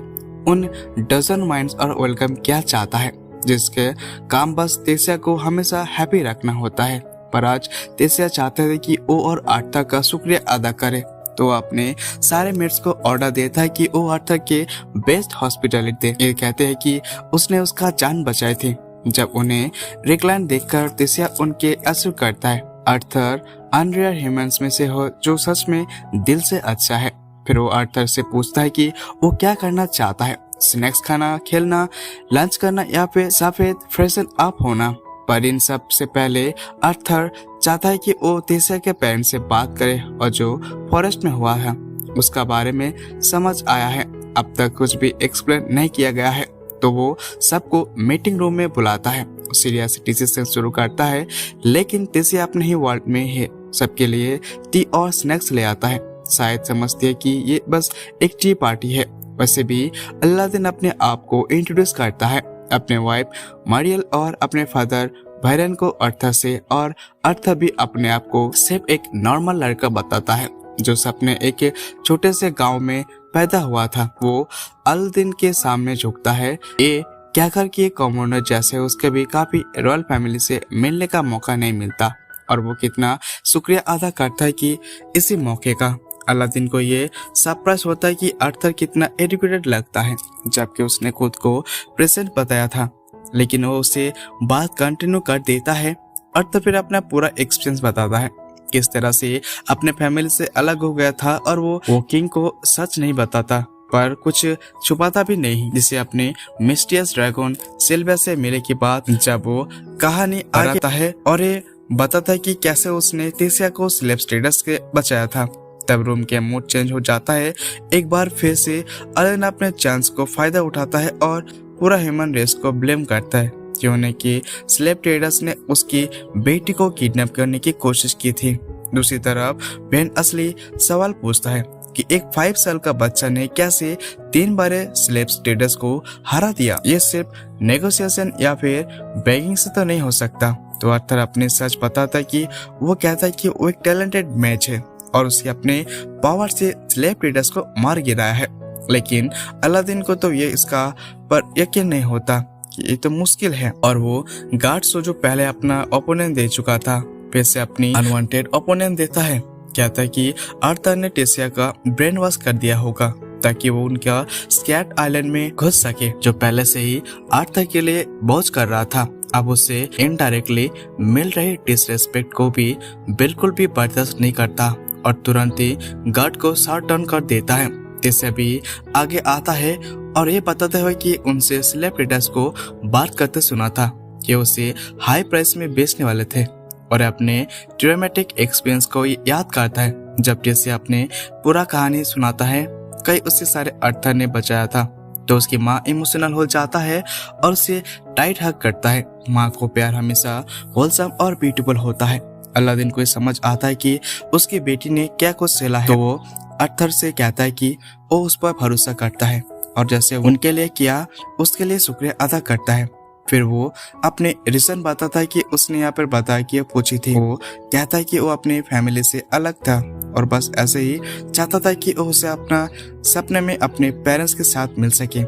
उन डजन माइंड्स और वेलकम क्या चाहता है, जिसके काम बस तेसिया को हमेशा हैप्पी रखना होता है। पर आज तेसिया चाहते थे कि वो और अर्थर का शुक्रिया अदा करे, तो अपने सारे मेट्स को ऑर्डर देता है कि वो अर्थर के बेस्ट हॉस्पिटलिटी दे। ये कहते हैं कि उसने उसका जान बचाई थी। जब उन्हें रिक्लाइन देखकर तेसिया उनके अश्रू करता है। अर्थर अनरेयर ह्यूमंस में से हो जो सच में दिल से अच्छा है। फिर वो अर्थर से पूछता है कि वो क्या करना चाहता है, स्नैक्स खाना, खेलना, लंच करना या फिर सफेद फ्रेशन अप होना। पर इन सब से पहले अर्थर चाहता है कि वो तेसिया के पेरेंट्स से बात करे और जो फॉरेस्ट में हुआ है उसका बारे में समझ आया है। अब तक कुछ भी एक्सप्लेन नहीं किया गया है, तो वो सबको मीटिंग रूम में बुलाता है, सीरियसली से शुरू करता है। लेकिन तेसिया अपने ही वर्ल्ड में है, सबके लिए टी और स्नैक्स ले आता है। शायद समझती है कि ये बस एक टी पार्टी है। वैसे भी अलादीन अपने आप को इंट्रोड्यूस करता है, अपने वाइफ मरियल और अपने फादर बैरन को अर्थर से, और अर्थर भी अपने आप को सिर्फ एक नॉर्मल लड़का बताता है जो सपने एक छोटे से गांव में पैदा हुआ था। वो अलादीन के सामने झुकता है। ये क्या कर कि कॉमनर जैसे उसके भी काफी रॉयल फैमिली से मिलने का मौका नहीं मिलता और वो कितना शुक्रिया अदा करता है कि इसी मौके का अलादीन को ये सरप्राइज होता है कि आर्थर कितना एजुकेटेड लगता है, जबकि उसने खुद को प्रेजेंट बताया था। लेकिन वो उसे बात कंटिन्यू कर देता है। आर्थर फिर अपना पूरा एक्सपीरियंस बताता है, किस तरह से अपने फैमिली से अलग हो गया था और वो किंग को सच नहीं बताता पर कुछ छुपाता भी नहीं, जिसे अपने मिस्टीरियस ड्रैगन सिल्विया से मिले के बाद जब वो कहानी आता है और ये बताता है कि कैसे उसने टेसिया को स्लेव स्टेटस के बचाया था, तब रूम के मूड चेंज हो जाता है। एक बार फिर से अलेन अपने चांस को फायदा उठाता है और पूरा ह्यूमन रेस को ब्लेम करता है क्यों ने कि स्लेव ट्रेडर्स ने उसकी बेटी को किडनैप करने की कोशिश की थी। दूसरी तरफ बेन असली सवाल पूछता है कि एक 5 साल का बच्चा ने कैसे 3 बार स्लेव ट्रेडर्स को हरा दिया। ये सिर्फ नेगोशिएशन या फिर बेगिंग से तो नहीं हो सकता। तो आर्थर अपने सच बताता है कि वो कहता है कि वो एक टैलेंटेड मैच है और उसे अपने पावर से स्लेव ट्रेडर्स को मार गिराया है। लेकिन अलादीन को तो ये इसका पर यकीन नहीं होता कि ये तो मुश्किल है और वो गार्ड्स को जो पहले अपना ओपोनेंट दे चुका था फिर से अपनी अनवांटेड ओपोनेंट देता है। कहता है कि आर्थर ने टेसिया का ब्रेन वॉश कर दिया होगा ताकि वो उनका स्कैट आइलैंड में घुस सके, जो पहले से ही आर्थर के लिए बोझ कर रहा था। अब उसे इनडायरेक्टली मिल रही डिसरेस्पेक्ट को भी बिल्कुल भी बर्दाश्त नहीं करता और तुरंत ही गार्ड को शॉट डाउन कर देता है। टेसिया भी आगे आता है और ये बताते हुए कि उनसे स्लेव ट्रेडर्स को बात करते सुना था कि उसे हाई प्राइस में बेचने वाले थे और अपने ट्रॉमेटिक एक्सपीरियंस को याद करता है। जब टेसिया अपने पूरा कहानी सुनाता है कई उससे सारे आर्थर ने बचाया था, तो उसकी माँ इमोशनल हो जाता है और उसे टाइट हग करता है। माँ को प्यार हमेशा होलसम और ब्यूटीफुल होता है। अलादीन को समझ आता है कि उसकी बेटी ने क्या कुछ सहला है, तो वो आर्थर से कहता है कि वो उस पर भरोसा करता है और जैसे उनके लिए किया उसके लिए शुक्रिया अदा करता है। फिर वो अपने रीजन बताता है कि उसने यहाँ पर बताया कि पूछी थी। वो कहता है कि वो अपनी फैमिली से अलग था और बस ऐसे ही चाहता था कि वो उसे अपना सपने में अपने पेरेंट्स के साथ मिल सके।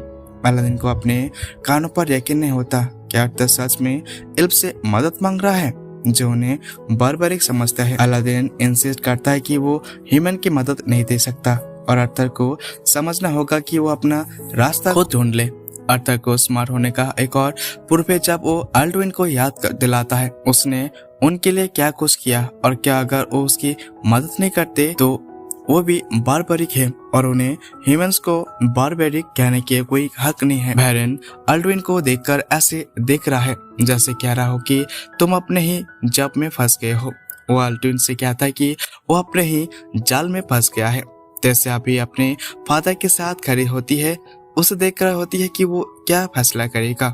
अलादीन को अपने कानों पर यकीन नहीं होता कि आर्थर सच में इल्ब से मदद मांग रहा है जो उन्हें बारबारिक समझता है। अलादीन इंसिस्ट करता है कि वो ह्यूमन की मदद नहीं दे सकता और आर्थर को समझना होगा कि वो अपना रास्ता खुद ढूंढ ले। आर्थर को स्मार्ट होने का एक और प्रूफ है जब वो अल्डविन को याद दिलाता है उसने उनके लिए क्या कुछ किया और क्या अगर वो उसकी मदद नहीं करते तो वो भी बारबारिक है और उन्हें ह्यूमंस को बारबारिक कहने के कोई हक नहीं है। बैरन अल्डविन को देखकर ऐसे देख रहा है जैसे कह रहा हो कि तुम अपने ही जब में फंस गए हो। वो अल्डविन से कहता है कि वो अपने ही जाल में फंस गया है। जैसे अभी अपने फादर के साथ खड़ी होती है, उसे देख कर होती है कि वो क्या फैसला करेगा।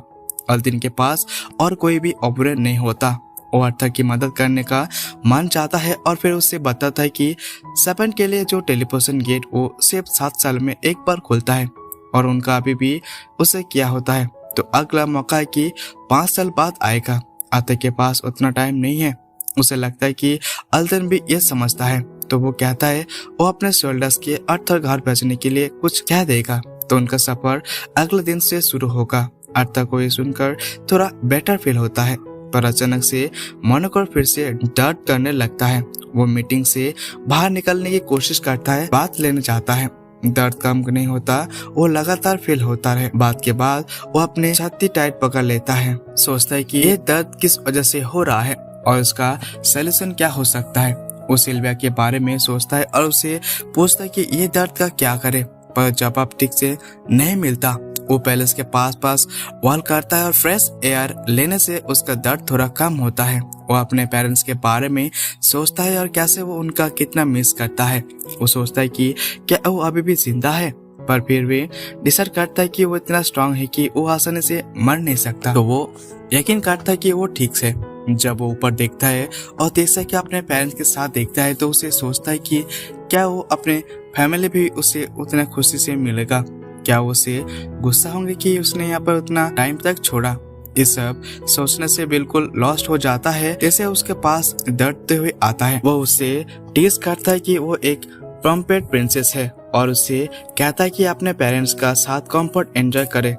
अल्डविन के पास और कोई भी ऑपरेट नहीं होता। वो आर्थर की मदद करने का मन चाहता है और फिर उससे बताता है कि सेपन के लिए जो टेलीपोर्टेशन गेट वो सिर्फ 7 साल में एक बार खुलता है और उनका अभी भी उसे क्या होता है, तो अगला मौका है कि 5 साल बाद आएगा। आर्थर के पास उतना टाइम नहीं है। उसे लगता है कि अल्डविन भी ये समझता है, तो वो कहता है वो अपने सोल्जर्स के आर्थर घर भेजने के लिए कुछ कह देगा, तो उनका सफर अगले दिन से शुरू होगा। आर्थर को ये सुनकर थोड़ा बेटर फील होता है, पर अचानक से मोनोकोर फिर से डर्ट करने लगता है। वो मीटिंग से बाहर निकलने की कोशिश करता है, बात लेना चाहता है। दर्द कम नहीं होता, वो लगातार फील होता है। बात के बाद वो अपने छाती टाइट पकड़ लेता है, सोचता है कि ये दर्द किस वजह से हो रहा है और इसका सलूशन क्या हो सकता है। वो सिल्विया के बारे में सोचता है और उसे पूछता है कि ये दर्द का क्या करे, पर जवाब ठीक से नहीं मिलता। वो पैलेस के पास वॉल करता है और फ्रेश एयर लेने से उसका दर्द थोड़ा कम होता है। वो अपने पेरेंट्स के बारे में सोचता है और कैसे वो उनका कितना मिस करता है। वो सोचता है कि क्या वो अभी भी जिंदा है, पर फिर भी डिसाइड करता है कि वो इतना स्ट्रांग है कि वो आसानी से मर नहीं सकता। तो वो यकीन करता है कि वो ठीक से। जब वो ऊपर देखता है और जैसा कि अपने पेरेंट्स के साथ देखता है तो उसे सोचता है कि क्या वो अपने फैमिली भी उसे उतना खुशी से मिलेगा, क्या वो उसे गुस्सा होंगे कि उसने यहाँ पर उतना टाइम तक छोड़ा। ये सब सोचने से बिल्कुल लॉस्ट हो जाता है। जैसे उसके पास डरते हुए आता है, वो उसे टीज करता है कि वो एक प्रॉम्प्टेड प्रिंसेस है और उसे कहता है कि अपने पेरेंट्स का साथ कंफर्ट एंजॉय करे।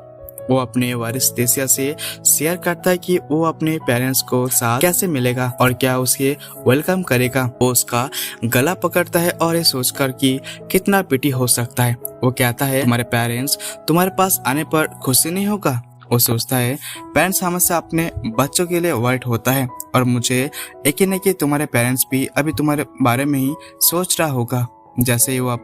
वो अपने वारिस तेसिया से शेयर करता है कि वो अपने पेरेंट्स को साथ कैसे मिलेगा और क्या उसे वेलकम करेगा। वो उसका गला पकड़ता है और ये सोचकर कि कितना पिटी हो सकता है, वो कहता है तुम्हारे पेरेंट्स तुम्हारे पास आने पर खुशी नहीं होगा। वो सोचता है पेरेंट्स हमेशा अपने बच्चों के लिए वर्ड होता है और मुझे यकीन है कि तुम्हारे पेरेंट्स भी अभी तुम्हारे बारे में ही सोच रहा होगा। जैसे ही वो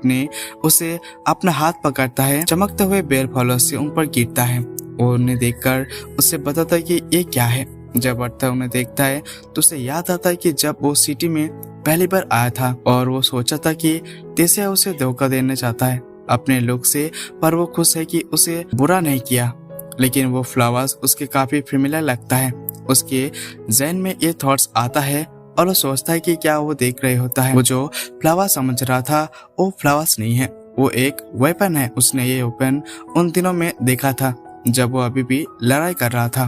उसे अपना हाथ पकड़ता है, चमकते हुए बेल फलों से उन पर गिरता है। वो उन्हें देखकर उससे बताता है कि ये क्या है। जब अर्थर उन्हें देखता है तो उसे याद आता है कि जब वो सिटी में पहली बार आया था और वो सोचा था कि तेसिया उसे धोखा देना चाहता है अपने लुक से, पर वो खुश है कि उसे बुरा नहीं किया। लेकिन वो फ्लावर्स उसके काफी फेमिलियर लगता है। उसके जहन में ये थॉट्स आता है और वो सोचता है कि क्या वो देख रहे होता है। वो जो फ्लावर समझ रहा था वो फ्लावर्स नहीं है, वो एक वेपन है। उसने ये वेपन उन दिनों में देखा था जब वो अभी भी लड़ाई कर रहा था।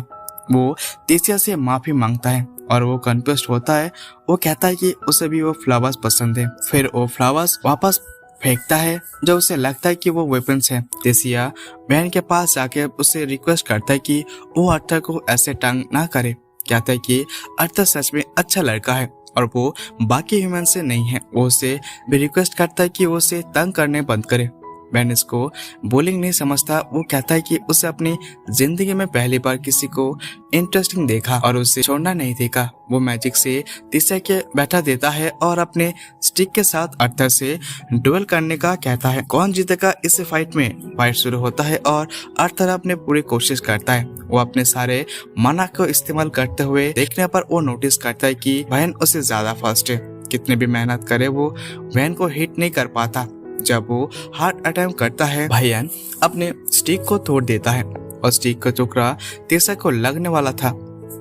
वो तेसिया से माफी मांगता है और वो कंफ्यूज होता है। वो कहता है कि उसे भी वो फ्लावर्स पसंद है। फिर वो फ्लावर्स वापस फेंकता है जो उसे लगता है कि वो वेपन्स है। तेसिया बहन के पास जाके उसे रिक्वेस्ट करता है कि वो अर्थर को ऐसे तंग ना करे। कहता है कि अर्थर सच में अच्छा लड़का है और वो बाकी ह्यूमन से नहीं है। वो उसे भी रिक्वेस्ट करता है कि वो उसे तंग करने बंद करे। बेन इसको बोलिंग नहीं समझता। वो कहता है कि उसे अपनी जिंदगी में पहली बार किसी को इंटरेस्टिंग देखा और उसे छोड़ना नहीं देखा। वो मैजिक से तेसिया के बैठा देता है और अपने स्टिक के साथ अर्थर से डुएल करने का कहता है। कौन जीतेगा इस फाइट में? फाइट शुरू होता है और अर्थर अपने पूरी कोशिश करता है। वो अपने सारे माना को इस्तेमाल करते हुए देखने पर वो नोटिस करता है कि बहन उसे ज्यादा फास्ट है। कितने भी मेहनत करे वो बहन को हिट नहीं कर पाता। जब वो हार्ट अटैम्प्ट करता है, भाईयान अपने स्टिक को तोड़ देता है और स्टिक का टुकड़ा तेसिया को लगने वाला था,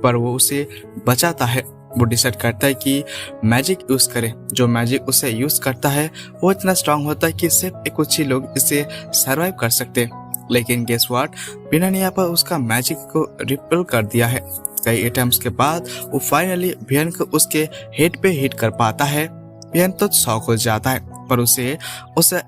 पर वो उसे बचाता है। वो डिसाइड करता है कि मैजिक यूज करे। जो मैजिक उसे यूज करता है वो इतना स्ट्रांग होता है कि सिर्फ कुछ ही लोग इसे सरवाइव कर सकते। लेकिन गेस व्हाट, बिना यहाँ पर उसका मैजिक को रिपेल कर दिया है। कई अटेम्प्ट्स के बाद वो फाइनली भियन को उसके हेड पे हिट कर पाता है। भियन तो शॉक हो जाता है पर उसे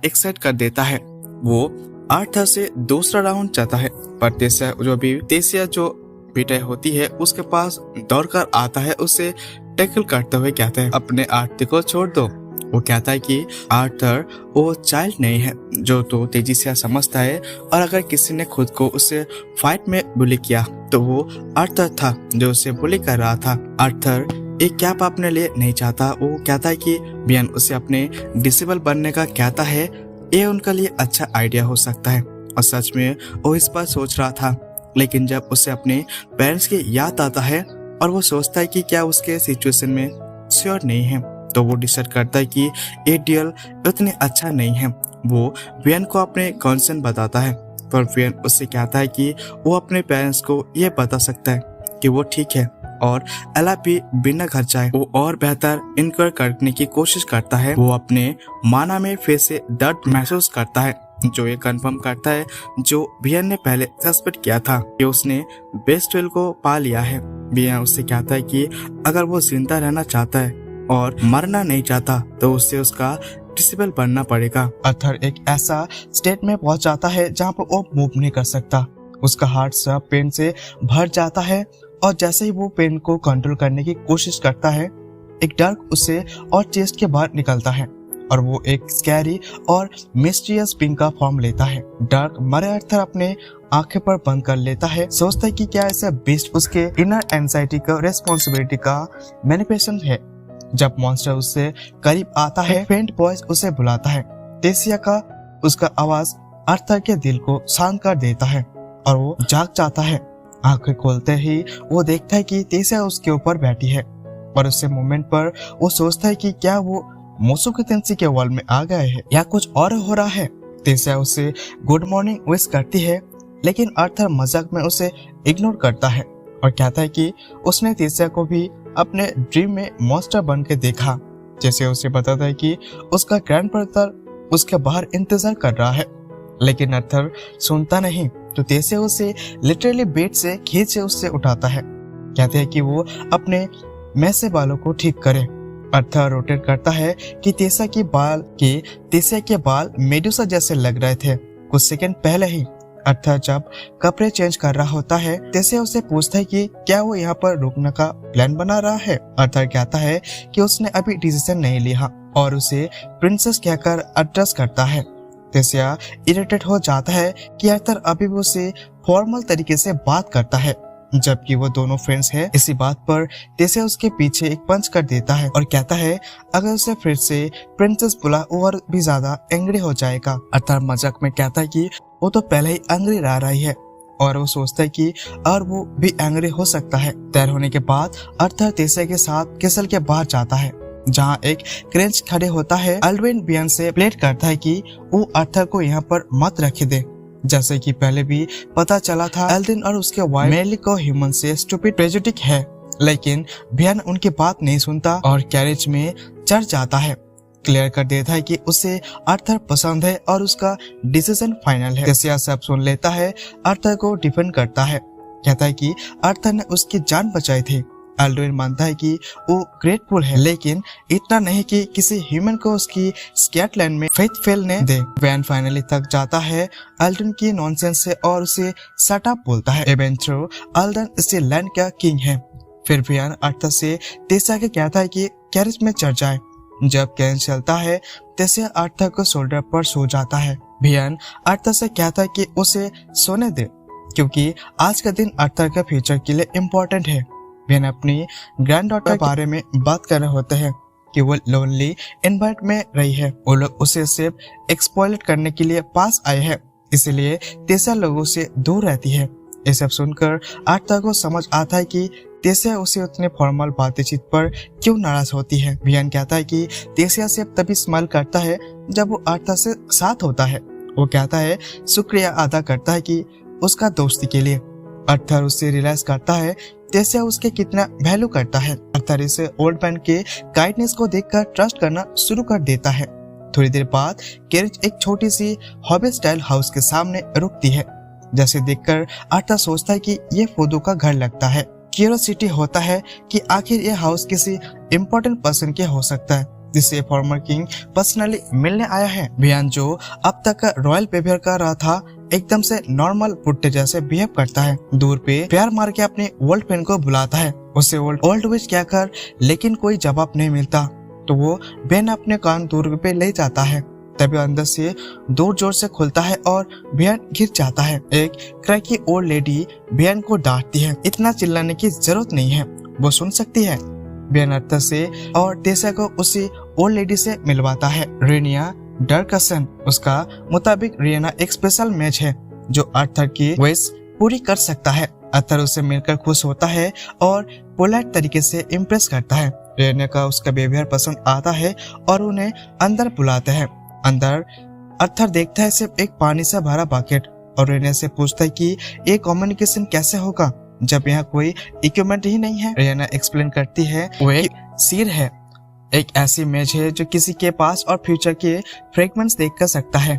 एक्साइट कर देता है। वो अर्थर से दूसरा राउंड चाहता है पर तेसिया जो पिटाई होती है उसके पास दौड़कर आता है। उसे टैकल करते हुए कहता है अपने आरती को छोड़ दो। वो कहता है कि आर्थर वो चाइल्ड नहीं है जो तो तेजी से समझता है और अगर किसी ने खुद को उससे फाइट में बुली किया तो वो आर्थर था जो उसे बुली कर रहा था। आर्थर एक कैप अपने लिए नहीं चाहता। वो कहता है कि बियन उसे अपने डिसेबल बनने का कहता है, ये उनके लिए अच्छा आइडिया हो सकता है। और सच में वो इस पर सोच रहा था, लेकिन जब उसे अपने पेरेंट्स की याद आता है और वो सोचता है कि क्या उसके सिचुएशन में श्योर नहीं है, तो वो डिसाइड करता है कि ये डील उतनी अच्छा नहीं है। वो बियन को अपने कंसर्न बताता है पर बियन उससे कहता है कि वो अपने पेरेंट्स को ये बता सकता है कि वो ठीक है और एला भी बिना घर जाए वो और बेहतर इनकर करने की कोशिश करता है। वो अपने माना में फिर से दर्द महसूस करता है जो ये कंफर्म करता है जो बियन ने पहले सस्पेक्ट किया था कि उसने बेस्टवेल को पा लिया है। बियन उससे कहता है कि अगर वो जिंदा रहना चाहता है और मरना नहीं चाहता तो उससे उसका डिसेबल बनना पड़ेगा। अर्थर एक ऐसा स्टेट में पहुंच जाता है जहां पर वो मूव नहीं कर सकता। उसका हार्ट सब पेन से भर जाता है और जैसे ही वो पेन को कंट्रोल करने की कोशिश करता है, एक डार्क उसे और चेस्ट के बाहर निकलता है और वो एक स्कैरी और मिस्टीरियस पिंक का फॉर्म लेता है। डार्क मरे अर्थर अपने आंखें पर बंद कर लेता है, सोचता है कि क्या ऐसा बीस्ट उसके इनर एंजाइटी का रेस्पॉन्सिबिलिटी का मैनिफेस्टेशन है। जब मॉन्स्टर उससे करीब आता है, फेंट वॉइस उसे बुलाता है। तेसिया का उसका आवाज अर्थर के दिल को शांत कर देता है और वो जाग जाता है। आंखें खोलते ही वो देखता है कि तेसिया उसके ऊपर बैठी है और उस मोमेंट पर वो सोचता है कि क्या वो मोसुके तेंसी के वर्ल्ड में आ गए हैं या कुछ और हो रहा है। तेसिया उसे गुड मॉर्निंग विश करती है, लेकिन अर्थर मजाक में उसे इग्नोर करता है और कहता है कि उसने तेसिया को भी अपने ड्रीम में मॉन्स्टर बन के देखा। जैसे उसे बताता है कि उसका ग्रैंड ब्रदर उसके बाहर इंतजार कर रहा है, लेकिन अर्थर सुनता नहीं तो तेसिया उसे लिटरली बेड से खींच से उससे उठाता है। कहते हैं कि वो अपने मैसे बालों को ठीक करे। अर्थर रोटेट करता है कि तेसिया के बाल मेडुसा जैसे लग रहे थे। कुछ सेकंड पहले ही अर्थर जब कपड़े चेंज कर रहा होता है तैसे उसे पूछता है कि क्या वो यहाँ पर रुकने का प्लान बना रहा है। अर्थर कहता है कि उसने अभी डिसीजन नहीं लिया और उसे प्रिंसेस कहकर एड्रेस करता है। तेसिया इरिटेट हो जाता है कि अर्थर अभी भी उसे फॉर्मल तरीके से बात करता है जबकि वो दोनों फ्रेंड्स हैं। इसी बात पर तेसिया उसके पीछे एक पंच कर देता है और कहता है अगर उसे फिर से प्रिंसेस बुला और भी ज्यादा एंग्री हो जाएगा। अर्थर मजाक में कहता है कि वो तो पहले ही एंग्री रह रही है और वो सोचता है कि और वो भी एंग्री हो सकता है। तैयार होने के बाद अर्थर तेसिया के साथ कैसल के बाहर जाता है जहाँ एक क्रेंच खड़े होता है। एल्ड्रिन बियन से प्लेट करता है कि वो अर्थर को यहाँ पर मत रखे दे। जैसे कि पहले भी पता चला था एल्ड्रिन और उसके वाइफ मेली को ह्यूमन से स्टूपिड प्रेजुडिक है, लेकिन बियन उनकी बात नहीं सुनता और कैरेज में चढ़ जाता है। क्लियर कर देता है कि उसे अर्थर पसंद है और उसका डिसीजन फाइनल है। तेसिया सब सुन लेता है, अर्थर को डिफेंड करता है, कहता है कि अर्थर ने उसकी जान बचाई थी। एल्ड्रिन मानता है कि वो ग्रेटफुल है, लेकिन इतना नहीं कि किसी ह्यूमन को उसकी स्कॉटलैंड में फेथ फेलने दे। वैन फाइनली थक जाता है एल्ड्रिन की नॉनसेंस से और उसे शट अप बोलता है। एवेंट्रो एल्ड्रिन इस लैंड का किंग है। फिर वैन अर्थर से तेसिया के कहता है कि कैरेज में चढ़ जाए। जब कैरेज चलता है तेसिया अर्थर को शोल्डर पर सो जाता है। वैन अर्थर से कहता है कि उसे सोने दे क्योंकि आज का दिन अर्थर के फ्यूचर के लिए इम्पोर्टेंट है। वैन अपनी ग्रैंड डॉटर के बारे में बात कर रहे होते हैं कि वो लोनली इन्वाइट में रही है। वो लोग उसे सिर्फ एक्सप्लॉइट करने के लिए पास आए हैं, इसलिए तेसिया लोगों से दूर रहती है। ये सब सुनकर अर्थर को समझ आता है कि तेसिया उसे उतने फॉर्मल बातचीत पर क्यों नाराज होती है। वियन कहता है कि तेसिया से तभी स्माइल करता है जब वो अर्थर से साथ होता है। वो कहता है शुक्रिया अदा करता है कि उसका दोस्ती के लिए। अर्थर उससे रियलाइज करता है तेसिया उसके कितना वैल्यू करता है। अर्थर इसे ओल्ड मैन के काइंडनेस को देखकर ट्रस्ट करना शुरू कर देता है। थोड़ी देर बाद कैरेज एक छोटी सी हॉबी स्टाइल हाउस के सामने रुकती है। जैसे देखकर अर्थर सोचता है कि ये फोदो का घर लगता है। क्यूरियोसिटी होता है कि आखिर ये हाउस किसी इम्पोर्टेंट पर्सन के हो सकता है जिसे फॉर्मर किंग पर्सनली मिलने आया है। वियन जो अब तक रॉयल बिहेवियर कर रहा था एकदम से नॉर्मल पुट्टे जैसे बिहेव करता है। दूर पे प्यार मार के अपने ओल्ड फ्रेंड को बुलाता है, उसे ओल्ड विच कहकर, लेकिन कोई जवाब नहीं मिलता तो वो बेन अपने कान दूर पे ले जाता है। तभी अंदर से दूर जोर से खुलता है और बियन गिर जाता है। एक क्रैकी ओल्ड लेडी बियन को डांटती है, इतना चिल्लाने की जरूरत नहीं है, वो सुन सकती है। बियन अर्थर से और तेसिया को उसी ओल्ड लेडी से मिलवाता है। रेनिया डरकसन, उसका मुताबिक रियाना एक स्पेशल मैच है जो अर्थर की विश पूरी कर सकता है। अर्थर उससे मिलकर खुश होता है और पोलाइट तरीके से इम्प्रेस करता है। रियाना का उसका बिहेवियर पसंद आता है और उन्हें अंदर बुलाता है। अंदर अर्थर देखता है सिर्फ एक पानी से भरा बकेट और रियाना से पूछता है कि ये कम्युनिकेशन कैसे होगा जब यहाँ कोई इक्विपमेंट ही नहीं है। रियाना एक्सप्लेन करती है वो एक सिर है, एक ऐसी इमेज है जो किसी के पास और फ्यूचर के फ्रेगमेंट्स देख कर सकता है।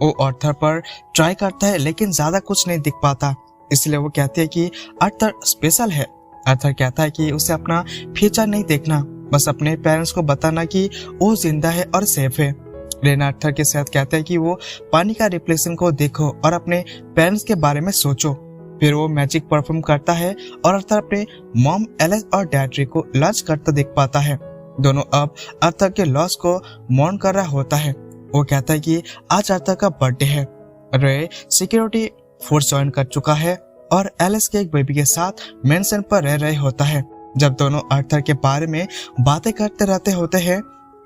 वो अर्थर पर ट्राई करता है लेकिन ज्यादा कुछ नहीं दिख पाता, इसलिए वो कहती है कि अर्थर स्पेशल है। अर्थर कहता है कि उसे अपना फ्यूचर नहीं देखना, बस अपने पेरेंट्स को बताना कि वो जिंदा है और सेफ है। रेना अर्थर के साथ कहता है कि वो पानी का रिफ्लेक्शन को देखो और अपने पेरेंट्स के बारे में सोचो। फिर वो मैजिक परफॉर्म करता है और अर्थर अपने मॉम एलिस और डैड को लॉन्च करता देख पाता है। दोनों अब अर्थर के लॉस को मॉर्न कर रहा होता है। वो कहता है कि आज अर्थर का बर्थडे है। रे सिक्योरिटी फोर्स ज्वाइन कर चुका है और एलिस के एक बेबी के साथ मेंशन पर रह रहे होता है। जब दोनों अर्थर के बारे में बातें करते रहते होते हैं,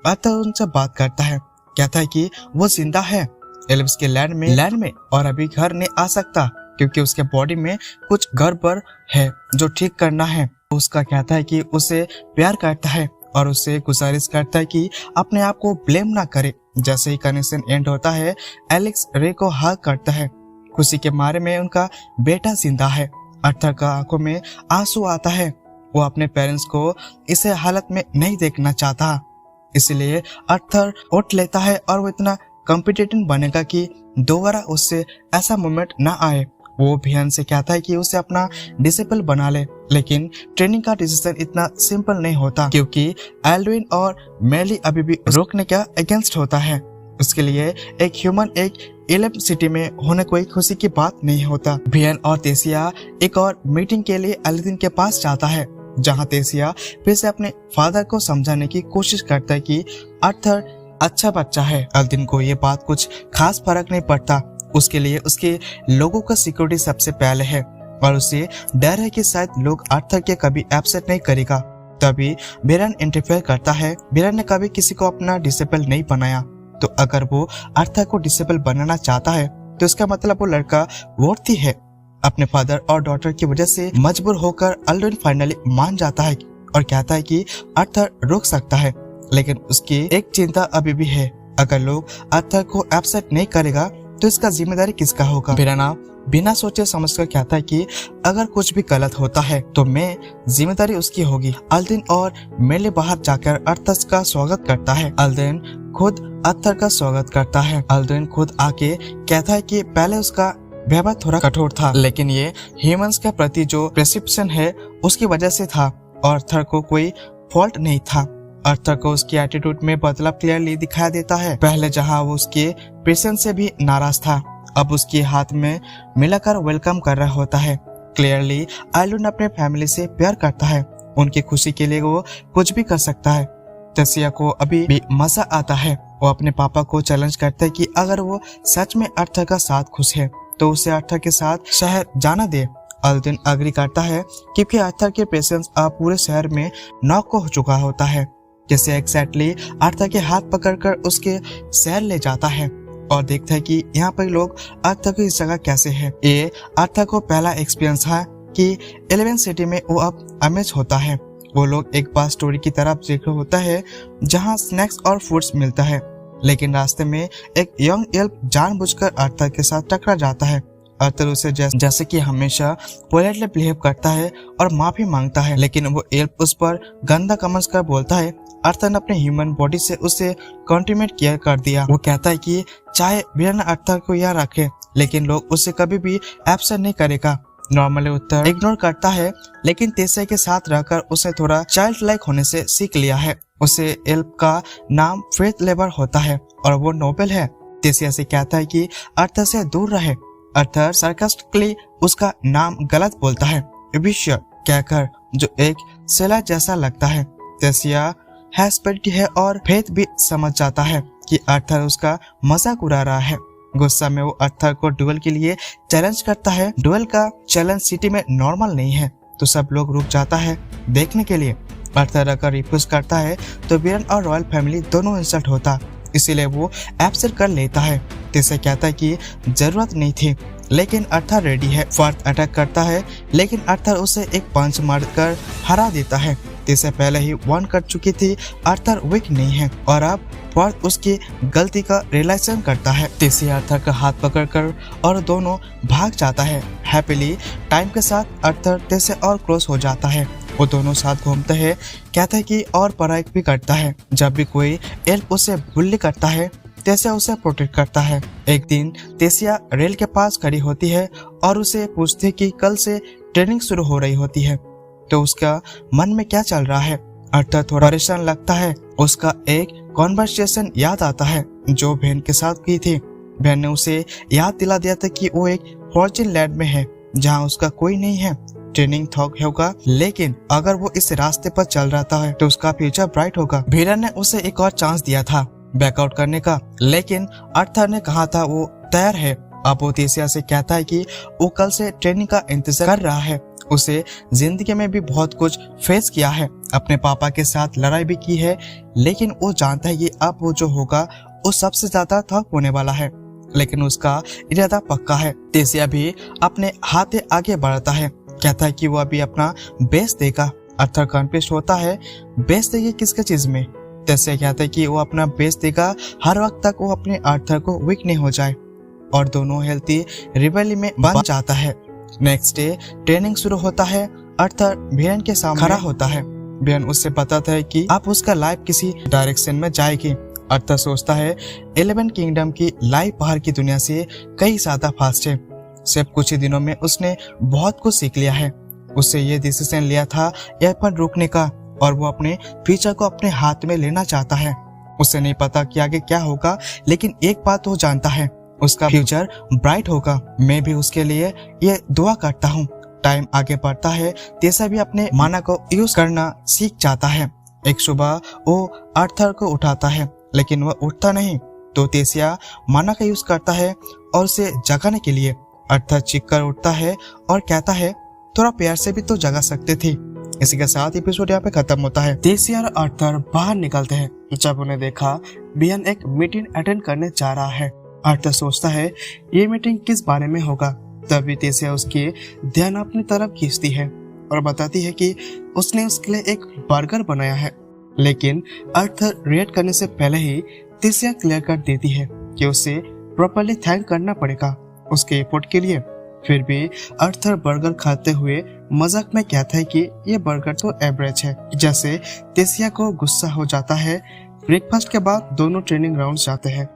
अर्थर उनसे बात करता है, कहता है कि वो जिंदा है एलिस के लैंड में और अभी घर नहीं आ सकता क्योंकि उसके बॉडी में कुछ गड़बड़ है जो ठीक करना है। उसका कहता है कि उसे प्यार करता है और उससे गुजारिश करता है कि अपने आप को ब्लेम ना करे। जैसे ही कनेक्शन एंड होता है, एलेक्स रे को हग करता है। खुशी के मारे में उनका बेटा जिंदा है। अर्थर का आंखों में आंसू आता है। वो अपने पेरेंट्स को इसे हालत में नहीं देखना चाहता, इसलिए अर्थर उठ लेता है और वो इतना कॉम्पिटिटिव बनेगा कि दोबारा उससे ऐसा मोमेंट ना आए। वो भियन से कहता है कि उसे अपना डिसिपल बना ले, लेकिन ट्रेनिंग का डिसीजन इतना सिंपल नहीं होता क्योंकि एल्ड्रिन और मेली अभी भी रोकने का अगेंस्ट होता है। उसके लिए एक ह्यूमन एक 11 सिटी में होने कोई खुशी की बात नहीं होता। ब्रियन और तेसिया एक और मीटिंग के लिए अलादीन के पास जाता है, जहां तेसिया फिर से अपने फादर को समझाने की कोशिश करता है कि आर्थर अच्छा बच्चा है। अलादीन को ये बात कुछ खास फर्क नहीं पड़ता, उसके लिए उसके लोगों का सिक्योरिटी सबसे पहले है और उसे डर है कि शायद लोग आर्थर के कभी एब्सेंट नहीं करेगा। तभी बेरन इंटरफेयर करता है। बेरन ने कभी किसी को अपना डिसेबल नहीं बनाया, तो अगर वो आर्थर को डिसेबल बनाना चाहता है तो इसका मतलब वो लड़का वर्दी है। अपने फादर और डॉटर की वजह से मजबूर होकर अलादीन फाइनली मान जाता है और कहता है कि आर्थर रुक सकता है, लेकिन उसकी एक चिंता अभी भी है, अगर लोग आर्थर को एब्सेंट नहीं करेगा तो इसका जिम्मेदारी किसका होगा। बेराना बिना सोचे समझकर कहता है कि अगर कुछ भी गलत होता है तो मैं जिम्मेदारी उसकी होगी। अलादीन और मेले बाहर जाकर आर्थर का स्वागत करता है। अलादीन खुद आर्थर का स्वागत करता है। अलादीन खुद आके कहता है कि पहले उसका व्यवहार थोड़ा कठोर था, लेकिन ये ह्यूमंस के प्रति जो परसेप्शन है उसकी वजह से था और आर्थर को कोई फॉल्ट नहीं था। आर्थर को उसकी एटीट्यूड में बदलाव क्लियरली दिखाई देता है। पहले जहां वो उसके प्रेजेंस से भी नाराज था, अब उसके हाथ में मिलाकर वेलकम कर रहा होता है। क्लियरली अलादीन अपने फैमिली से प्यार करता है, उनकी खुशी के लिए वो कुछ भी कर सकता है। तेसिया को अभी भी मजा आता है। वो अपने पापा को चैलेंज करता है कि अगर वो सच में आर्थर का साथ खुश है तो उसे आर्थर के साथ शहर जाना दे। अलादीन अग्री करता है क्योंकि आर्थर के प्रेजेंस अब पूरे शहर में नॉक हो चुका होता है। जैसे एग्जैक्टली आर्थर के हाथ पकड़कर उसके शहर ले जाता है और देखता है कि यहाँ पर लोग आर्थर की इस जगह कैसे है। ये आर्थर को पहला एक्सपीरियंस है कि 11 सिटी में वो अब अमेज होता है। वो लोग एक बार स्टोरी की तरफ जिक्र होता है जहाँ स्नैक्स और फूड्स मिलता है, लेकिन रास्ते में एक यंग एल्फ जानबूझकर आर्थर के साथ टकरा जाता है। आर्थर उसे जैसे कि हमेशा पोलाइटली बिहेव करता है और माफी मांगता है, लेकिन वो एल्फ उस पर गंदा कमेंट्स कर बोलता है। आर्थर ने अपने ह्यूमन बॉडी से उसे कॉन्ट्रीमेट किया कर दिया। वो कहता है कि चाहे बेरन आर्थर को यहाँ रखे, लेकिन लोग उसे कभी भी एब्सेंट नहीं करेगा। नॉर्मली उत्तर इग्नोर करता है, लेकिन तेसिया के साथ रहकर उसे थोड़ा चाइल्ड लाइक होने से सीख लिया है। उसे एल्फ का नाम फेथ लेबर होता है और वो नोबेल है। तेसिया से कहता है कि आर्थर से दूर रहे। आर्थर सार्कास्टिकली उसका नाम गलत बोलता है, विश्व कहकर, जो एक सेला जैसा लगता है। तेसिया हैस्पिलिटी है और फेथ भी समझ जाता है कि आर्थर उसका मजाक उड़ा रहा है। गुस्सा में वो आर्थर को डुएल के लिए चैलेंज करता है। डुएल का चैलेंज सिटी में नॉर्मल नहीं है, तो सब लोग रुक जाता है देखने के लिए। आर्थर अगर रिफ्यूज करता है तो बेरन और रॉयल फैमिली दोनों इंसल्ट होता, इसीलिए वो एब्सेंट कर लेता है। तेसिया कहता है कि जरूरत नहीं थी, लेकिन आर्थर रेडी है। फर्थ अटैक करता है, लेकिन आर्थर उसे एक पंच मारकर हरा देता है। तेसिया पहले ही वार्न कर चुकी थी आर्थर वीक नहीं है और अब फर्थ उसकी गलती का रियलाइजेशन करता है। तेसिया आर्थर का हाथ पकड़कर और दोनों भाग जाता है। हैप्पीली टाइम के साथ आर्थर तेसिया और क्लोज हो जाता है। वो दोनों साथ घूमते हैं, कहते हैं कि और पढ़ाई भी करता है। जब भी कोई एल्फ उसे बुल्ली करता है, तेसिया उसे प्रोटेक्ट करता है। एक दिन तेसिया रेल के पास खड़ी होती है और उसे पूछती है कि कल से ट्रेनिंग शुरू हो रही होती है, तो उसका मन में क्या चल रहा है। आर्थर थोड़ा परेशान लगता है। उसका एक कॉन्वर्सेशन याद आता है जो बहन के साथ की थी। बहन ने उसे याद दिला दिया था कि वो एक फॉर्चून लैंड में है जहाँ उसका कोई नहीं है। ट्रेनिंग थॉक होगा, लेकिन अगर वो इस रास्ते पर चल रहा है तो उसका फ्यूचर ब्राइट होगा। बेरन ने उसे एक और चांस दिया था बैकआउट करने का, लेकिन आर्थर ने कहा था वो तैयार है। अब वो तेसिया से कहता है कि वो कल से ट्रेनिंग का इंतजार कर रहा है। उसे जिंदगी में भी बहुत कुछ फेस किया है, अपने पापा के साथ लड़ाई भी की है, लेकिन वो जानता है कि अब वो जो होगा वो सबसे ज्यादा थक होने वाला है, लेकिन उसका इरादा पक्का है। तेसिया भी अपने हाथ आगे बढ़ता है, कहता है कि वो अभी अपना बेस्ट देगा। आर्थर कन्फ्यूज होता है, बेस्ट देगी किसके चीज में। तेसिया कहता है कि वो अपना बेस्ट देगा हर वक्त तक वो अपने आर्थर को वीक नहीं हो जाए, और दोनों हेल्थी रिबेली में बन जाता है। नेक्स्ट डे ट्रेनिंग शुरू होता है। आर्थर बेरन के सामने खड़ा होता है। बेरन उससे बताता है कि अब उसका लाइफ किसी डायरेक्शन में जाएगी। आर्थर सोचता है 11 किंगडम की लाइफ बाहर की दुनिया से कई ज्यादा फास्ट है। सिर्फ कुछ ही दिनों में उसने बहुत कुछ सीख लिया है। उससे ये डिसीजन लिया था यहाँ पर रुकने का, और वो अपने फ्यूचर को अपने हाथ में लेना चाहता है। उसे नहीं पता कि आगे क्या होगा, लेकिन एक बात वो जानता है, उसका फ्यूचर ब्राइट होगा। मैं भी उसके लिए ये दुआ करता हूँ। टाइम आगे बढ़ता है, तेसिया भी अपने माना को यूज करना सीख जाता है। एक सुबह वो आर्थर को उठाता है, लेकिन वह उठता नहीं, तो तेसिया माना का यूज करता है और उसे जगाने के लिए। आर्थर चीख कर उठता है और कहता है, थोड़ा प्यार से भी तो जगा सकते थे। इसी के साथ एपिसोड यहाँ पे खत्म होता है। तेसिया और आर्थर बाहर निकलते हैं। जब उन्हें देखा बियन एक मीटिंग अटेंड करने जा रहा है। आर्थर सोचता है ये मीटिंग किस बारे में होगा। तभी तेसिया उसके ध्यान अपनी तरफ खींचती है और बताती है कि उसने उसके लिए एक बर्गर बनाया है। लेकिन आर्थर रिएक्ट करने से पहले ही तेसिया क्लियर कर देती है कि उसे प्रॉपर्ली थैंक करना पड़ेगा उसके एफर्ट के लिए। फिर भी आर्थर बर्गर खाते हुए मजाक में कहता है कि ये बर्गर तो एवरेज है। जैसे तेसिया को गुस्सा हो जाता है। ब्रेकफास्ट के बाद दोनों ट्रेनिंग ग्राउंड जाते हैं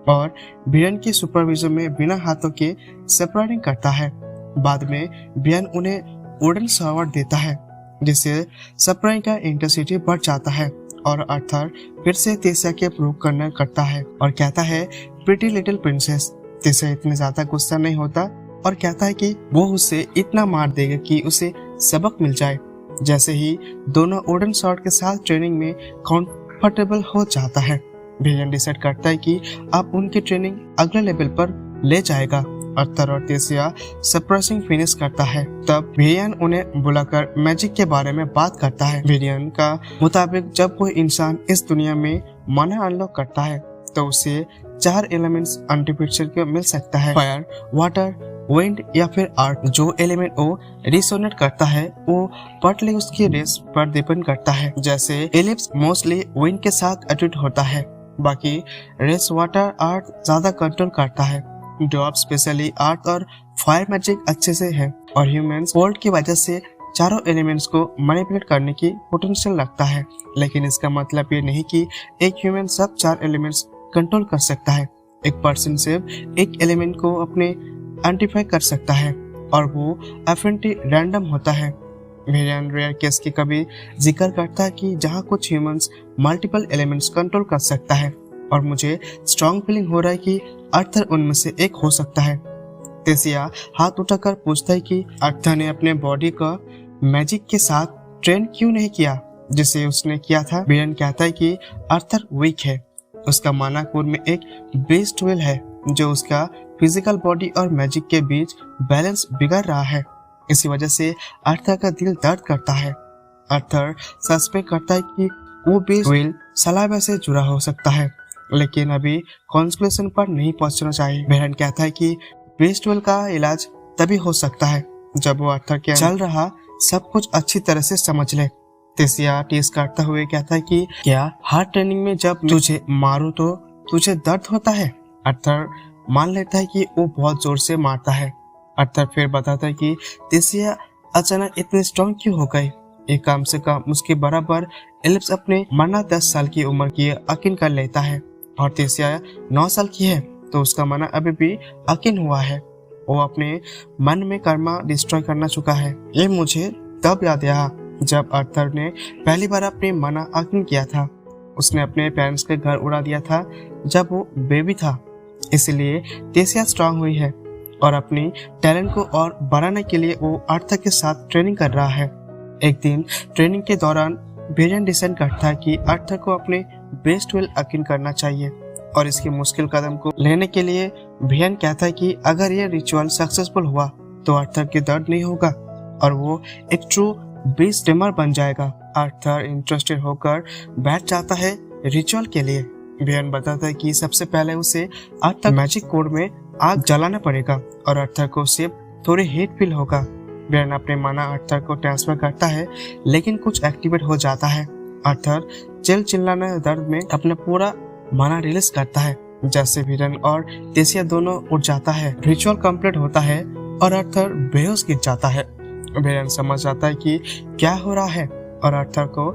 और बियन की सुपरविजन में बिना हाथों के सेपरेटिंग करता है। बाद में बियन उन्हें वुडन सर्वर देता है, जिससे सेपरेटिंग का इंटेंसिटी बढ़ जाता है और आर्थर फिर से तेसिया के प्रूव करता है और कहता है, प्रिटी लिटिल प्रिंसेस। तेसिया इतने ज्यादा गुस्सा नहीं होता और कहता है कि वो उसे इतना मार देगा कि उसे सबक मिल जाए। जैसे ही दोनों वुडन शॉट के साथ ट्रेनिंग में कंफर्टेबल हो जाता है, बियन डिसाइड करता है कि अब उनकी ट्रेनिंग अगले लेवल पर ले जाएगा। आर्थर और तेसिया सरप्राइजिंग फिनिश करता है। तब बियन उन्हें बुलाकर मैजिक के बारे में बात करता है। बियन का मुताबिक जब कोई इंसान इस दुनिया में माना अनलॉक करता है तो उसे 4 एलिमेंट्स आर्टिफिशियल के मिल सकता है, फायर, वाटर, विंड या फिर आर्ट। जो एलिमेंट वो रिसोनेट करता है वो पार्टली उसकी रेस पर डिपेंड करता है। जैसे एलिप्स मोस्टली विंड के साथ अटैच होता है, बाकी रेस वाटर आर्ट ज्यादा कंट्रोल करता है। ड्रॉप स्पेशली आर्ट और फायर मैजिक अच्छे से है और ह्यूमंस कोल्ड की वजह से चारों एलिमेंट्स को मैनिपुलेट करने की पोटेंशियल रखता है। लेकिन इसका मतलब ये नहीं कि एक ह्यूमन सब 4 एलिमेंट्स कंट्रोल कर सकता है। एक पर्सन सिर्फ एक एलिमेंट को अपने आइडेंटिफाई कर सकता है और वो एफिनिटी रैंडम होता है। वेरियन रेयर केस की कभी जिक्र करता है कि जहाँ कुछ ह्यूमंस मल्टीपल एलिमेंट्स कंट्रोल कर सकता है और मुझे स्ट्रॉन्ग फीलिंग हो रहा है कि आर्थर उनमें से एक हो सकता है। तेसिया हाथ उठाकर पूछता है कि आर्थर ने अपने बॉडी का मैजिक के साथ ट्रेन क्यों नहीं किया जिसे उसने किया था। बियन कहता है कि आर्थर वीक है, उसका माना कोर में एक बेस ट्वेल है जो उसका फिजिकल बॉडी और मैजिक के बीच बैलेंस बिगड़ रहा है। इसी वजह से आर्थर का दिल दर्द करता है। आर्थर सस्पेक्ट करता है कि वो बेस ट्वेल सलाइवा से जुड़ा हो सकता है, लेकिन अभी कंक्लूजन पर नहीं पहुंचना चाहिए। बेरन कहता है कि बेस ट्वेल का इलाज तभी हो सकता है जब वो आर्थर के चल रहा सब कुछ अच्छी तरह से समझ ले। तेसिया टीस काटता हुए कहता है कि क्या हार्ड ट्रेनिंग में जब तुझे मारूं तो तुझे दर्द होता है। आर्थर मान लेता है कि वो बहुत जोर से मारता है। आर्थर फिर बताता है कि तेसिया अचानक इतने स्ट्रॉन्ग क्यों हो गई। एक कम से कम उसके बराबर एलिप्स अपने मरना 10 साल की उम्र की यकीन कर लेता है और तेसिया 9 साल की है तो उसका मना अभी भी यकीन हुआ है। वो अपने मन में कर्मा डिस्ट्रॉय करना चुका है। ये मुझे तब याद आया जब आर्थर ने पहली बार अपने मना यकीन किया था। उसने अपने पेरेंट्स के घर उड़ा दिया था जब वो बेबी था। इसलिए तेसिया स्ट्रांग हुई है और अपनी टैलेंट को और बढ़ाने के लिए वो आर्थर के साथ ट्रेनिंग कर रहा है। एक दिन ट्रेनिंग के दौरान बेरियन डिसाइड करता है कि आर्थर को अपने बेस ट्वेल यकीन करना चाहिए और इसकी मुश्किल कदम को लेने के लिए बेरियन कहता है कि अगर ये रिचुअल सक्सेसफुल हुआ तो आर्थर के दर्द नहीं होगा और वो एक ट्रू बेस टेमर बन जाएगा। आर्थर इंटरेस्टेड होकर बैठ जाता है रिचुअल के लिए। बेरियन बताता है कि सबसे पहले उसे आर्थर मैजिक कोड में आग जलाना पड़ेगा और आर्थर को सिर्फ थोड़ी हीट फील होगा। बेरियन अपने माना आर्थर को ट्रांसफर करता है लेकिन कुछ एक्टिवेट हो जाता है। आर्थर चिल्लाने दर्द में अपना पूरा माना रिलीज करता है। जैसे बेरियन और तेसिया दोनों उठ जाता है। रिचुअल कंप्लीट होता है और आर्थर बेहोश गिर जाता है। बेरियन समझ जाता है कि क्या हो रहा है और आर्थर को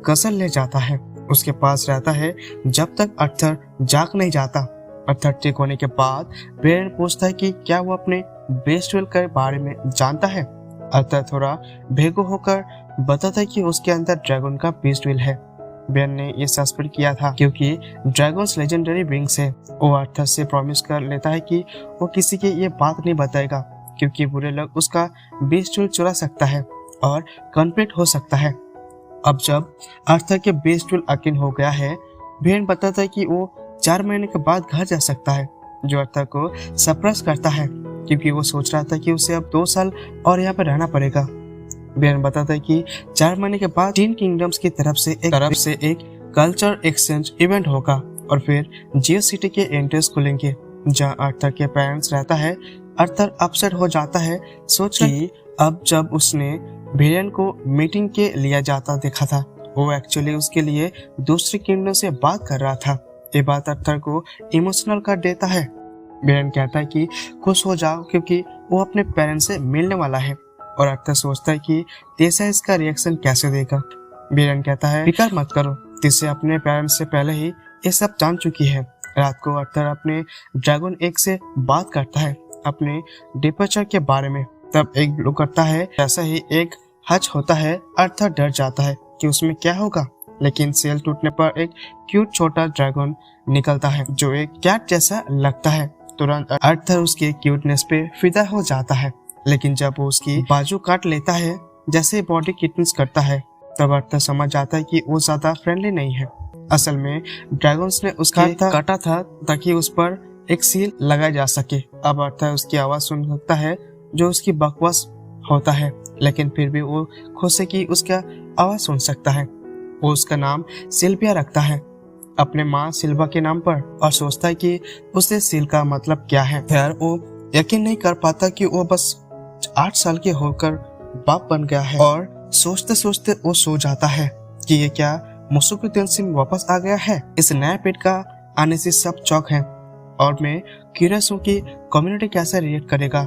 कसर ले जाता है। उसके पास रहता है जब तक आर्थर जाग नहीं जाता। आर्थर ठीक होने के बाद बेरियन पूछता है कि क्या वो अपने बेस ट्वेल के बारे में जानता है। आर्थर थोड़ा भेगो होकर बताता है कि उसके अंदर ड्रैगन का बेस ट्वेल है बेन ने ये सस्पेंड किया था क्योंकि ड्रैगन्स लेजेंडरी विंग्स है। वो आर्थर से प्रॉमिस कर लेता है कि वो किसी के ये बात नहीं बताएगा क्योंकि बुरे लोग उसका बेस्ट टूल चुरा सकता है और कॉन्फ्लिक्ट हो सकता है। अब जब आर्थर के बेस्ट टूल यकीन हो गया है, बेन बताता है कि वो 4 महीने के बाद घर जा सकता है, जो आर्थर को सरप्राइज करता है क्योंकि वो सोच रहा था कि उसे अब 2 साल और यहाँ पर रहना पड़ेगा। बेन बताता है कि 4 महीने के बाद 3 किंगडम्स की तरफ से एक कल्चर एक्सचेंज इवेंट होगा और फिर जियो सिटी के एंट्रेंस खुलेंगे जहाँ आर्थर के पेरेंट्स रहता है। आर्थर अपसेट हो जाता है, सोच कि अब जब उसने बेन को मीटिंग के लिया जाता देखा था, वो एक्चुअली उसके लिए दूसरे किंगडम से बात कर रहा था। ये बात आर्थर को इमोशनल कर देता है। बेन कहता है कि खुश हो जाओ क्योंकि वो अपने पेरेंट्स से मिलने वाला है और आर्थर सोचता है कि तेसा इसका रिएक्शन कैसे देगा। बेन कहता है फिक्र मत करो, तेसा अपने पेरेंट्स से पहले ही ये सब जान चुकी है। रात को आर्थर अपने ड्रैगन एग से बात करता है अपने डिपार्चर के बारे में। तब एक ब्लो करता है, जैसा ही एक हच होता है आर्थर डर जाता है कि उसमें क्या होगा, लेकिन सेल टूटने पर एक क्यूट छोटा ड्रैगन निकलता है जो एक कैट जैसा लगता है। तुरंत आर्थर उसके क्यूटनेस पे फिदा हो जाता है, लेकिन जब वो उसकी बाजू काट लेता है जैसे बॉडी किटनेस करता है, तब आर्थर समझ जाता है कि वो ज्यादा फ्रेंडली नहीं है। असल में ड्रैगन्स ने उसका काटा था ताकि उस पर एक सील लगाया जा सके। अब आर्थर उसकी आवाज सुन सकता है जो उसकी बकवास होता है, लेकिन फिर भी वो खुश है कि उसका आवाज सुन सकता है। वो उसका नाम सिल्विया रखता है अपने माँ सिल्वा के नाम पर और सोचता है कि उसे सील का मतलब क्या है। खैर वो यकीन नहीं कर पाता कि वो बस 8 साल के होकर बाप बन गया है और सोचते सोचते वो सो जाता है कि ये क्या मुसुकुतेन सिंह वापस आ गया है। इस नए पेट का आने से सब चौक हैं और मैं क्यूरियस हूँ कि कम्युनिटी कैसे रिएक्ट करेगा,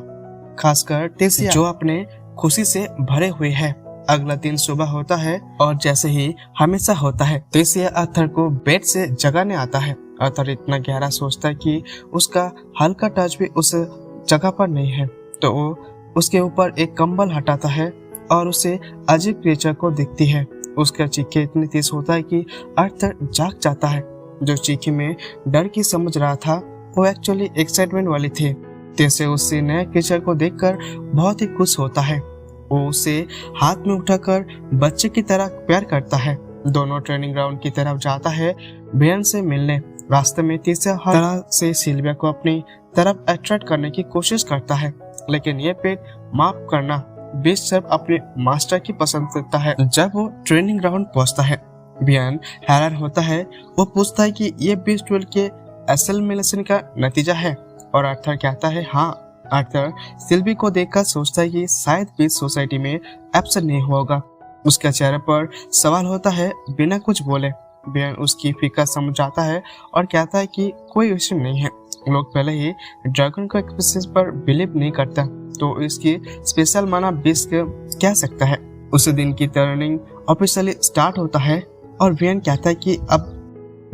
खासकर तेसिया जो अपने खुशी से भरे हुए है। अगला दिन सुबह होता है और जैसे ही हमेशा होता है तेसिया आर्थर को बेड से जगाने आता है। आर्थर इतना गहरा सोचता है कि उसका हल्का टच भी उस जगह पर नहीं है, तो वो उसके ऊपर एक कंबल हटाता है और उसे अजीब क्रिएचर को दिखती है। उसका चीखे इतनी तेज होता है कि आर्थर जाग जाता है। जो चीखे में डर की समझ रहा था वो एक्चुअली एक्साइटमेंट वाली थी। तेसे उससे नए क्रिएचर को देखकर बहुत ही खुश होता है। वो उसे हाथ में उठाकर बच्चे की तरह प्यार करता है। दोनों ट्रेनिंग ग्राउंड की तरफ जाता है बेन से मिलने। रास्ते में तीसरा हर तरह से सिल्विया को अपनी तरफ अट्रैक्ट करने की कोशिश करता है, लेकिन ये पेट माफ करना बेस्ट सिर्फ अपने मास्टर की पसंद करता है। जब वो ट्रेनिंग ग्राउंड पहुंचता है बेन हैरान होता है। वो पूछता है कि ये बेस्ट ट्वेल्व के एसेलमिनेशन का नतीजा है और आर्थर कहता है हाँ। आर्थर सिल्वी को देखकर सोचता है कि शायद बीच सोसाइटी में एब्सेंट नहीं होगा। उसके चेहरे पर सवाल होता है बिना कुछ बोले। बेन उसकी फिक्र समझ जाता है और कहता है कि कोई इश्यू नहीं है, लोग पहले ही ड्रैगन को एक्सपीरियंस पर बिलीव नहीं करता, तो इसकी स्पेशल माना बीस्ट कह सकता है। उसी दिन की ट्रेनिंग ऑफिशियली स्टार्ट होता है और बेन कहता है कि अब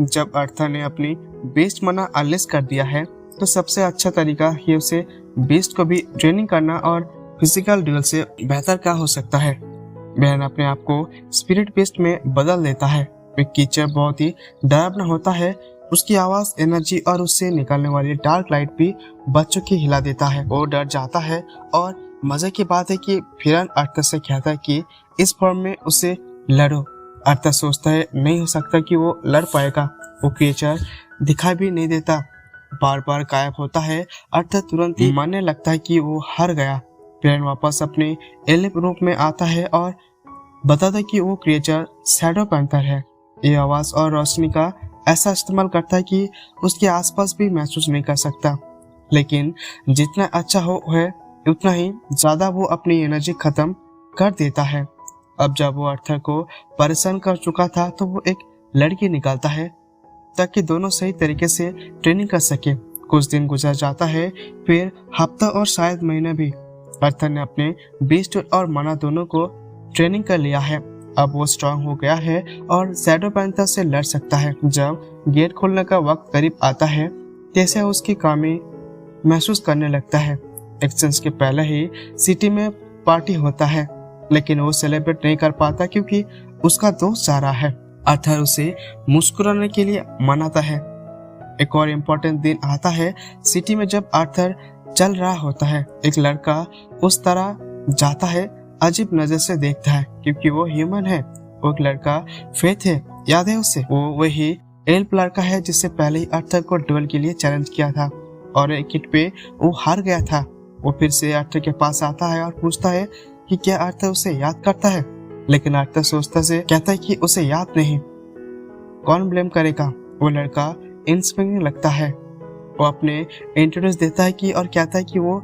जब आर्थर ने अपनी बेस्ट माना अनलिस्ट कर दिया है तो सबसे अच्छा तरीका ही उसे बेस्ट को भी ट्रेनिंग करना और फिजिकल ड्यूल से बेहतर क्या हो सकता है। बेन अपने आप को स्पिरिट बेस्ट में बदल देता है। एक कीचड़ बहुत ही डरावना होता है। उसकी आवाज, एनर्जी और उससे निकलने वाली डार्क लाइट भी बच्चों की हिला देता है। वो डर जाता है और मजे की बात है कि फिर आर्थर से कहता है कि इस फॉर्म में उसे लड़ो। आर्थर सोचता है नहीं हो सकता कि वो लड़ पाएगा। वो क्रिएचर दिखाई भी नहीं देता, बार बार गायब होता है। आर्थर तुरंत ही मानने लगता है कि वो हार गया। फिर वापस अपने एलिप रूप में आता है और बताता है कि वो क्रिएचर शैडो पैंथर है। ये आवाज और रोशनी का ऐसा इस्तेमाल करता है कि उसके आसपास भी महसूस नहीं कर सकता, लेकिन जितना अच्छा हो है उतना ही ज्यादा वो अपनी एनर्जी खत्म कर देता है। अब जब वो आर्थर को परेशान कर चुका था तो वो एक लड़की निकालता है ताकि दोनों सही तरीके से ट्रेनिंग कर सके। कुछ दिन गुजर जाता है, फिर हफ्ता और शायद महीना भी। आर्थर ने अपने बीस्ट और माना दोनों को ट्रेनिंग कर लिया है। अब वो स्ट्रांग हो गया है और शैडो पैंथर से लड़ सकता है। जब गेट खोलने का वक्त करीब आता है जैसे उसकी कमी महसूस करने लगता है। एक्सचेंज के पहले ही सिटी में पार्टी होता है, लेकिन वो सेलिब्रेट नहीं कर पाता क्योंकि उसका दोस्त जा रहा है। आर्थर उसे मुस्कुराने के लिए मनाता है। एक और इम्पोर्टेंट दिन आता है सिटी में जब आर्थर चल रहा होता है। एक लड़का उस तरह जाता है, अजीब नजर से देखता है क्योंकि वो ह्यूमन है। वो एक लड़का फेथ है, याद है उसे? वो वही एल्फ लड़का है जिससे पहले ही आर्थर को डुएल के लिए चैलेंज किया था और एक हिट पे वो हार गया था। वो फिर से आर्थर के पास आता है और पूछता है कि क्या आर्थर उसे याद करता है, लेकिन आर्थर सोचता से कहता है कि उसे याद नहीं। कौन ब्लेम करेगा? वो लड़का इंस्पिरिंग लगता है। वो अपने इंट्रोड्यूस देता है कि और कहता है कि वो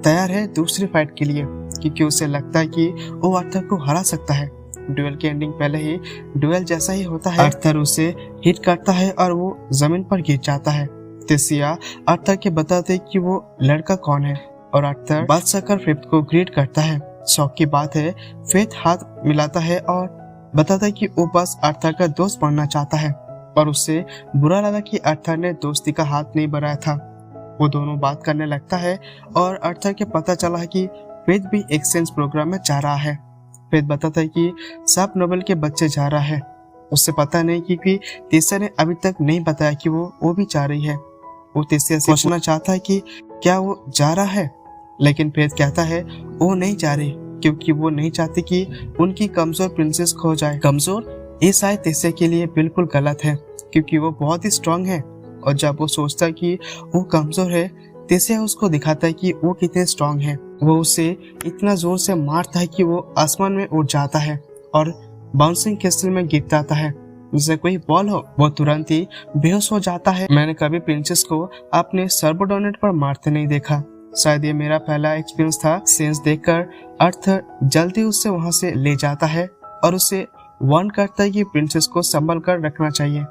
तैयार है दूसरी फाइट के लिए क्योंकि उसे लगता है कि वो आर्थर को हरा सकता है। डुएल की एंडिंग पहले ही डुएल जैसा ही होता है। आर्थर उसे हिट करता है और वो जमीन पर गिर जाता है। तेसिया आर्थर के बताते कि वो लड़का कौन है और आर्थर बादशाह कर फेथ को ग्रीट करता है। शौक की बात है, फेथ हाथ मिलाता है और बताता है कि वो बस आर्थर का दोस्त बनना चाहता है और उससे बुरा लगा कि आर्थर ने दोस्ती का हाथ नहीं बढ़ाया था। वो दोनों बात करने लगता है और आर्थर के पता चला है कि फेथ भी एक्सचेंज प्रोग्राम में जा रहा है। फेथ बताता है कि सब नोबेल के बच्चे जा रहा है। उससे पता नहीं क्योंकि तेसिया ने अभी तक नहीं बताया कि वो भी जा रही है। वो तेसिया से पूछना चाहता है कि क्या वो जा रहा है, लेकिन फेथ कहता है वो नहीं जा रही क्योंकि वो नहीं चाहती कि उनकी कमजोर प्रिंसेस खो जाए। कमजोर? ये शायद तेसिया के लिए बिल्कुल गलत है क्योंकि वो बहुत ही स्ट्रांग है और जब वो सोचता है कि वो कमजोर है, तेसिया उसको दिखाता है कि वो कितने स्ट्रांग है। वो उसे इतना जोर से मारता है कि वो आसमान में उड़ जाता है और बाउंसिंग कैसल में गिर जाता है जैसे कोई बॉल हो। वो तुरंत ही बेहोश हो जाता है। मैंने कभी प्रिंसेस को अपने सर्बोर्डिनेट पर मारते नहीं देखा। शायद ये मेरा पहला एक्सपीरियंस था। सेंस देखकर आर्थर जल्दी उससे वहां से ले जाता है और उसे वार्न करता है कि प्रिंसेस को संभल कर रखना चाहिए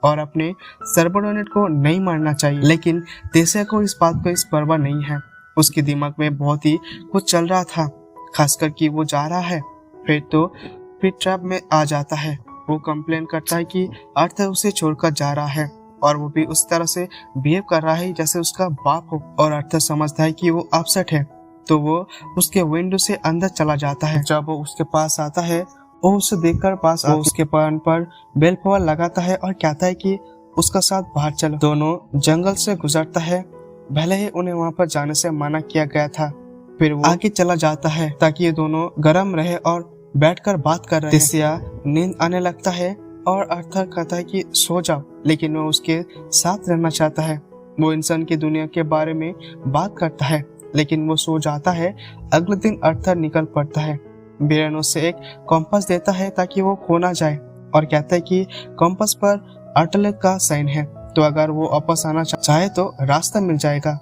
और अपने सर्बोर्डिनेट को नहीं मारना चाहिए। लेकिन तेसिया को इस बात को इस परवाह नहीं है। उसके दिमाग में बहुत ही कुछ चल रहा था, खासकर कि वो जा रहा है। फिर ट्रैप में आ जाता है। वो कंप्लेन करता है कि आर्थर उसे छोड़कर जा रहा है और वो भी उस तरह से बिहेव कर रहा है जैसे उसका बाप हो। और आर्थर समझता है कि वो अपसेट है तो वो उसके विंडो से अंदर चला जाता है। जब वो उसके पास आता है, वो उसे देखकर पास उसके कान पर बेल फवर लगाता है और कहता है कि उसका साथ बाहर चलो। दोनों जंगल से गुजरता है। भले ही उन्हें वहां पर जाने से मना किया गया था, फिर वो आगे चला जाता है ताकि ये दोनों गर्म रहे और बैठकर बात कर रहे हैं। तेसिया नींद आने लगता है और आर्थर कहता है कि सो जाओ, लेकिन वो उसके साथ रहना चाहता है। वो इंसान की दुनिया के बारे में बात करता है लेकिन वो सो जाता है। अगले दिन आर्थर निकल पड़ता है। बिरेन उसे एक कॉम्पास देता है ताकि वो खो ना जाए और कहता है कि कॉम्पास पर आर्टलेट का साइन है तो अगर वो वापस आना चाहे तो रास्ता मिल जाएगा।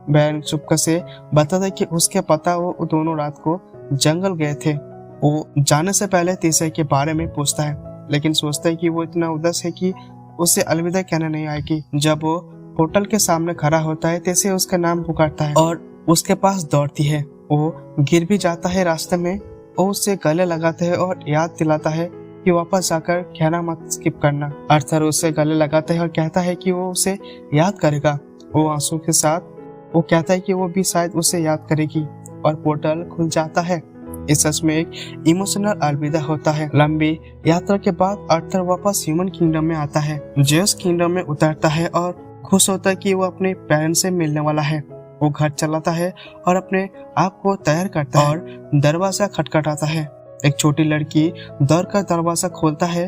बिरेन चुपके से बताता है कि उसके पता वो दोनों रात को जंगल गए थे। वो जाने से पहले तेसिया के बारे में पूछता है लेकिन सोचता है कि वो इतना उदास है कि उसे अलविदा कहने नहीं आएगी। जब वो होटल के सामने खड़ा होता है, तेसिया उसका नाम पुकारता है और उसके पास दौड़ती है। वो गिर भी जाता है रास्ते में। वो उससे गले लगाता है और याद दिलाता है कि वापस जाकर कहना मत स्किप करना। आर्थर उसे गले लगाता है और कहता है कि वो उसे याद करेगा। वो आंसू के साथ वो कहता है कि वो भी शायद उसे याद करेगी और पोर्टल खुल जाता है। इस सच में एक इमोशनल अलविदा होता है। लंबी यात्रा के बाद आर्थर वापस ह्यूमन किंगडम में आता है। जेस किंगडम में उतरता है और खुश होता है कि वो अपने पेरेंट्स से मिलने वाला है। वो घर चलाता है और अपने आप को तैयार करता है और दरवाजा खटखटाता है। एक छोटी लड़की दौड़कर दरवाजा खोलता है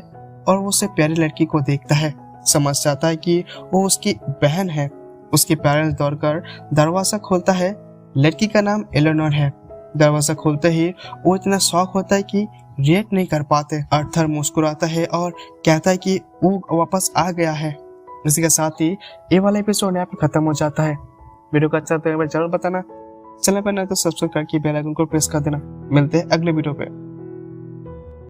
और वो उसे प्यारी लड़की को देखता है। समझ जाता है कि वो उसकी बहन है। उसके पेरेंट्स दौड़कर दरवाजा खोलता है। लड़की का नाम एलेनोर है। दरवाजा खोलते ही वो इतना शॉक होता है कि रिएक्ट नहीं कर पाते। आर्थर मुस्कुराता है और कहता है कि वो वापस आ गया है। इसी के साथ ही ये वाला एपिसोड यहाँ पे खत्म हो जाता है। वीडियो को अच्छा तो जरूर बताना। चैनल पर नहीं तो सब्सक्राइब करके बेल आइकन को प्रेस कर देना। मिलते हैं अगले वीडियो पे।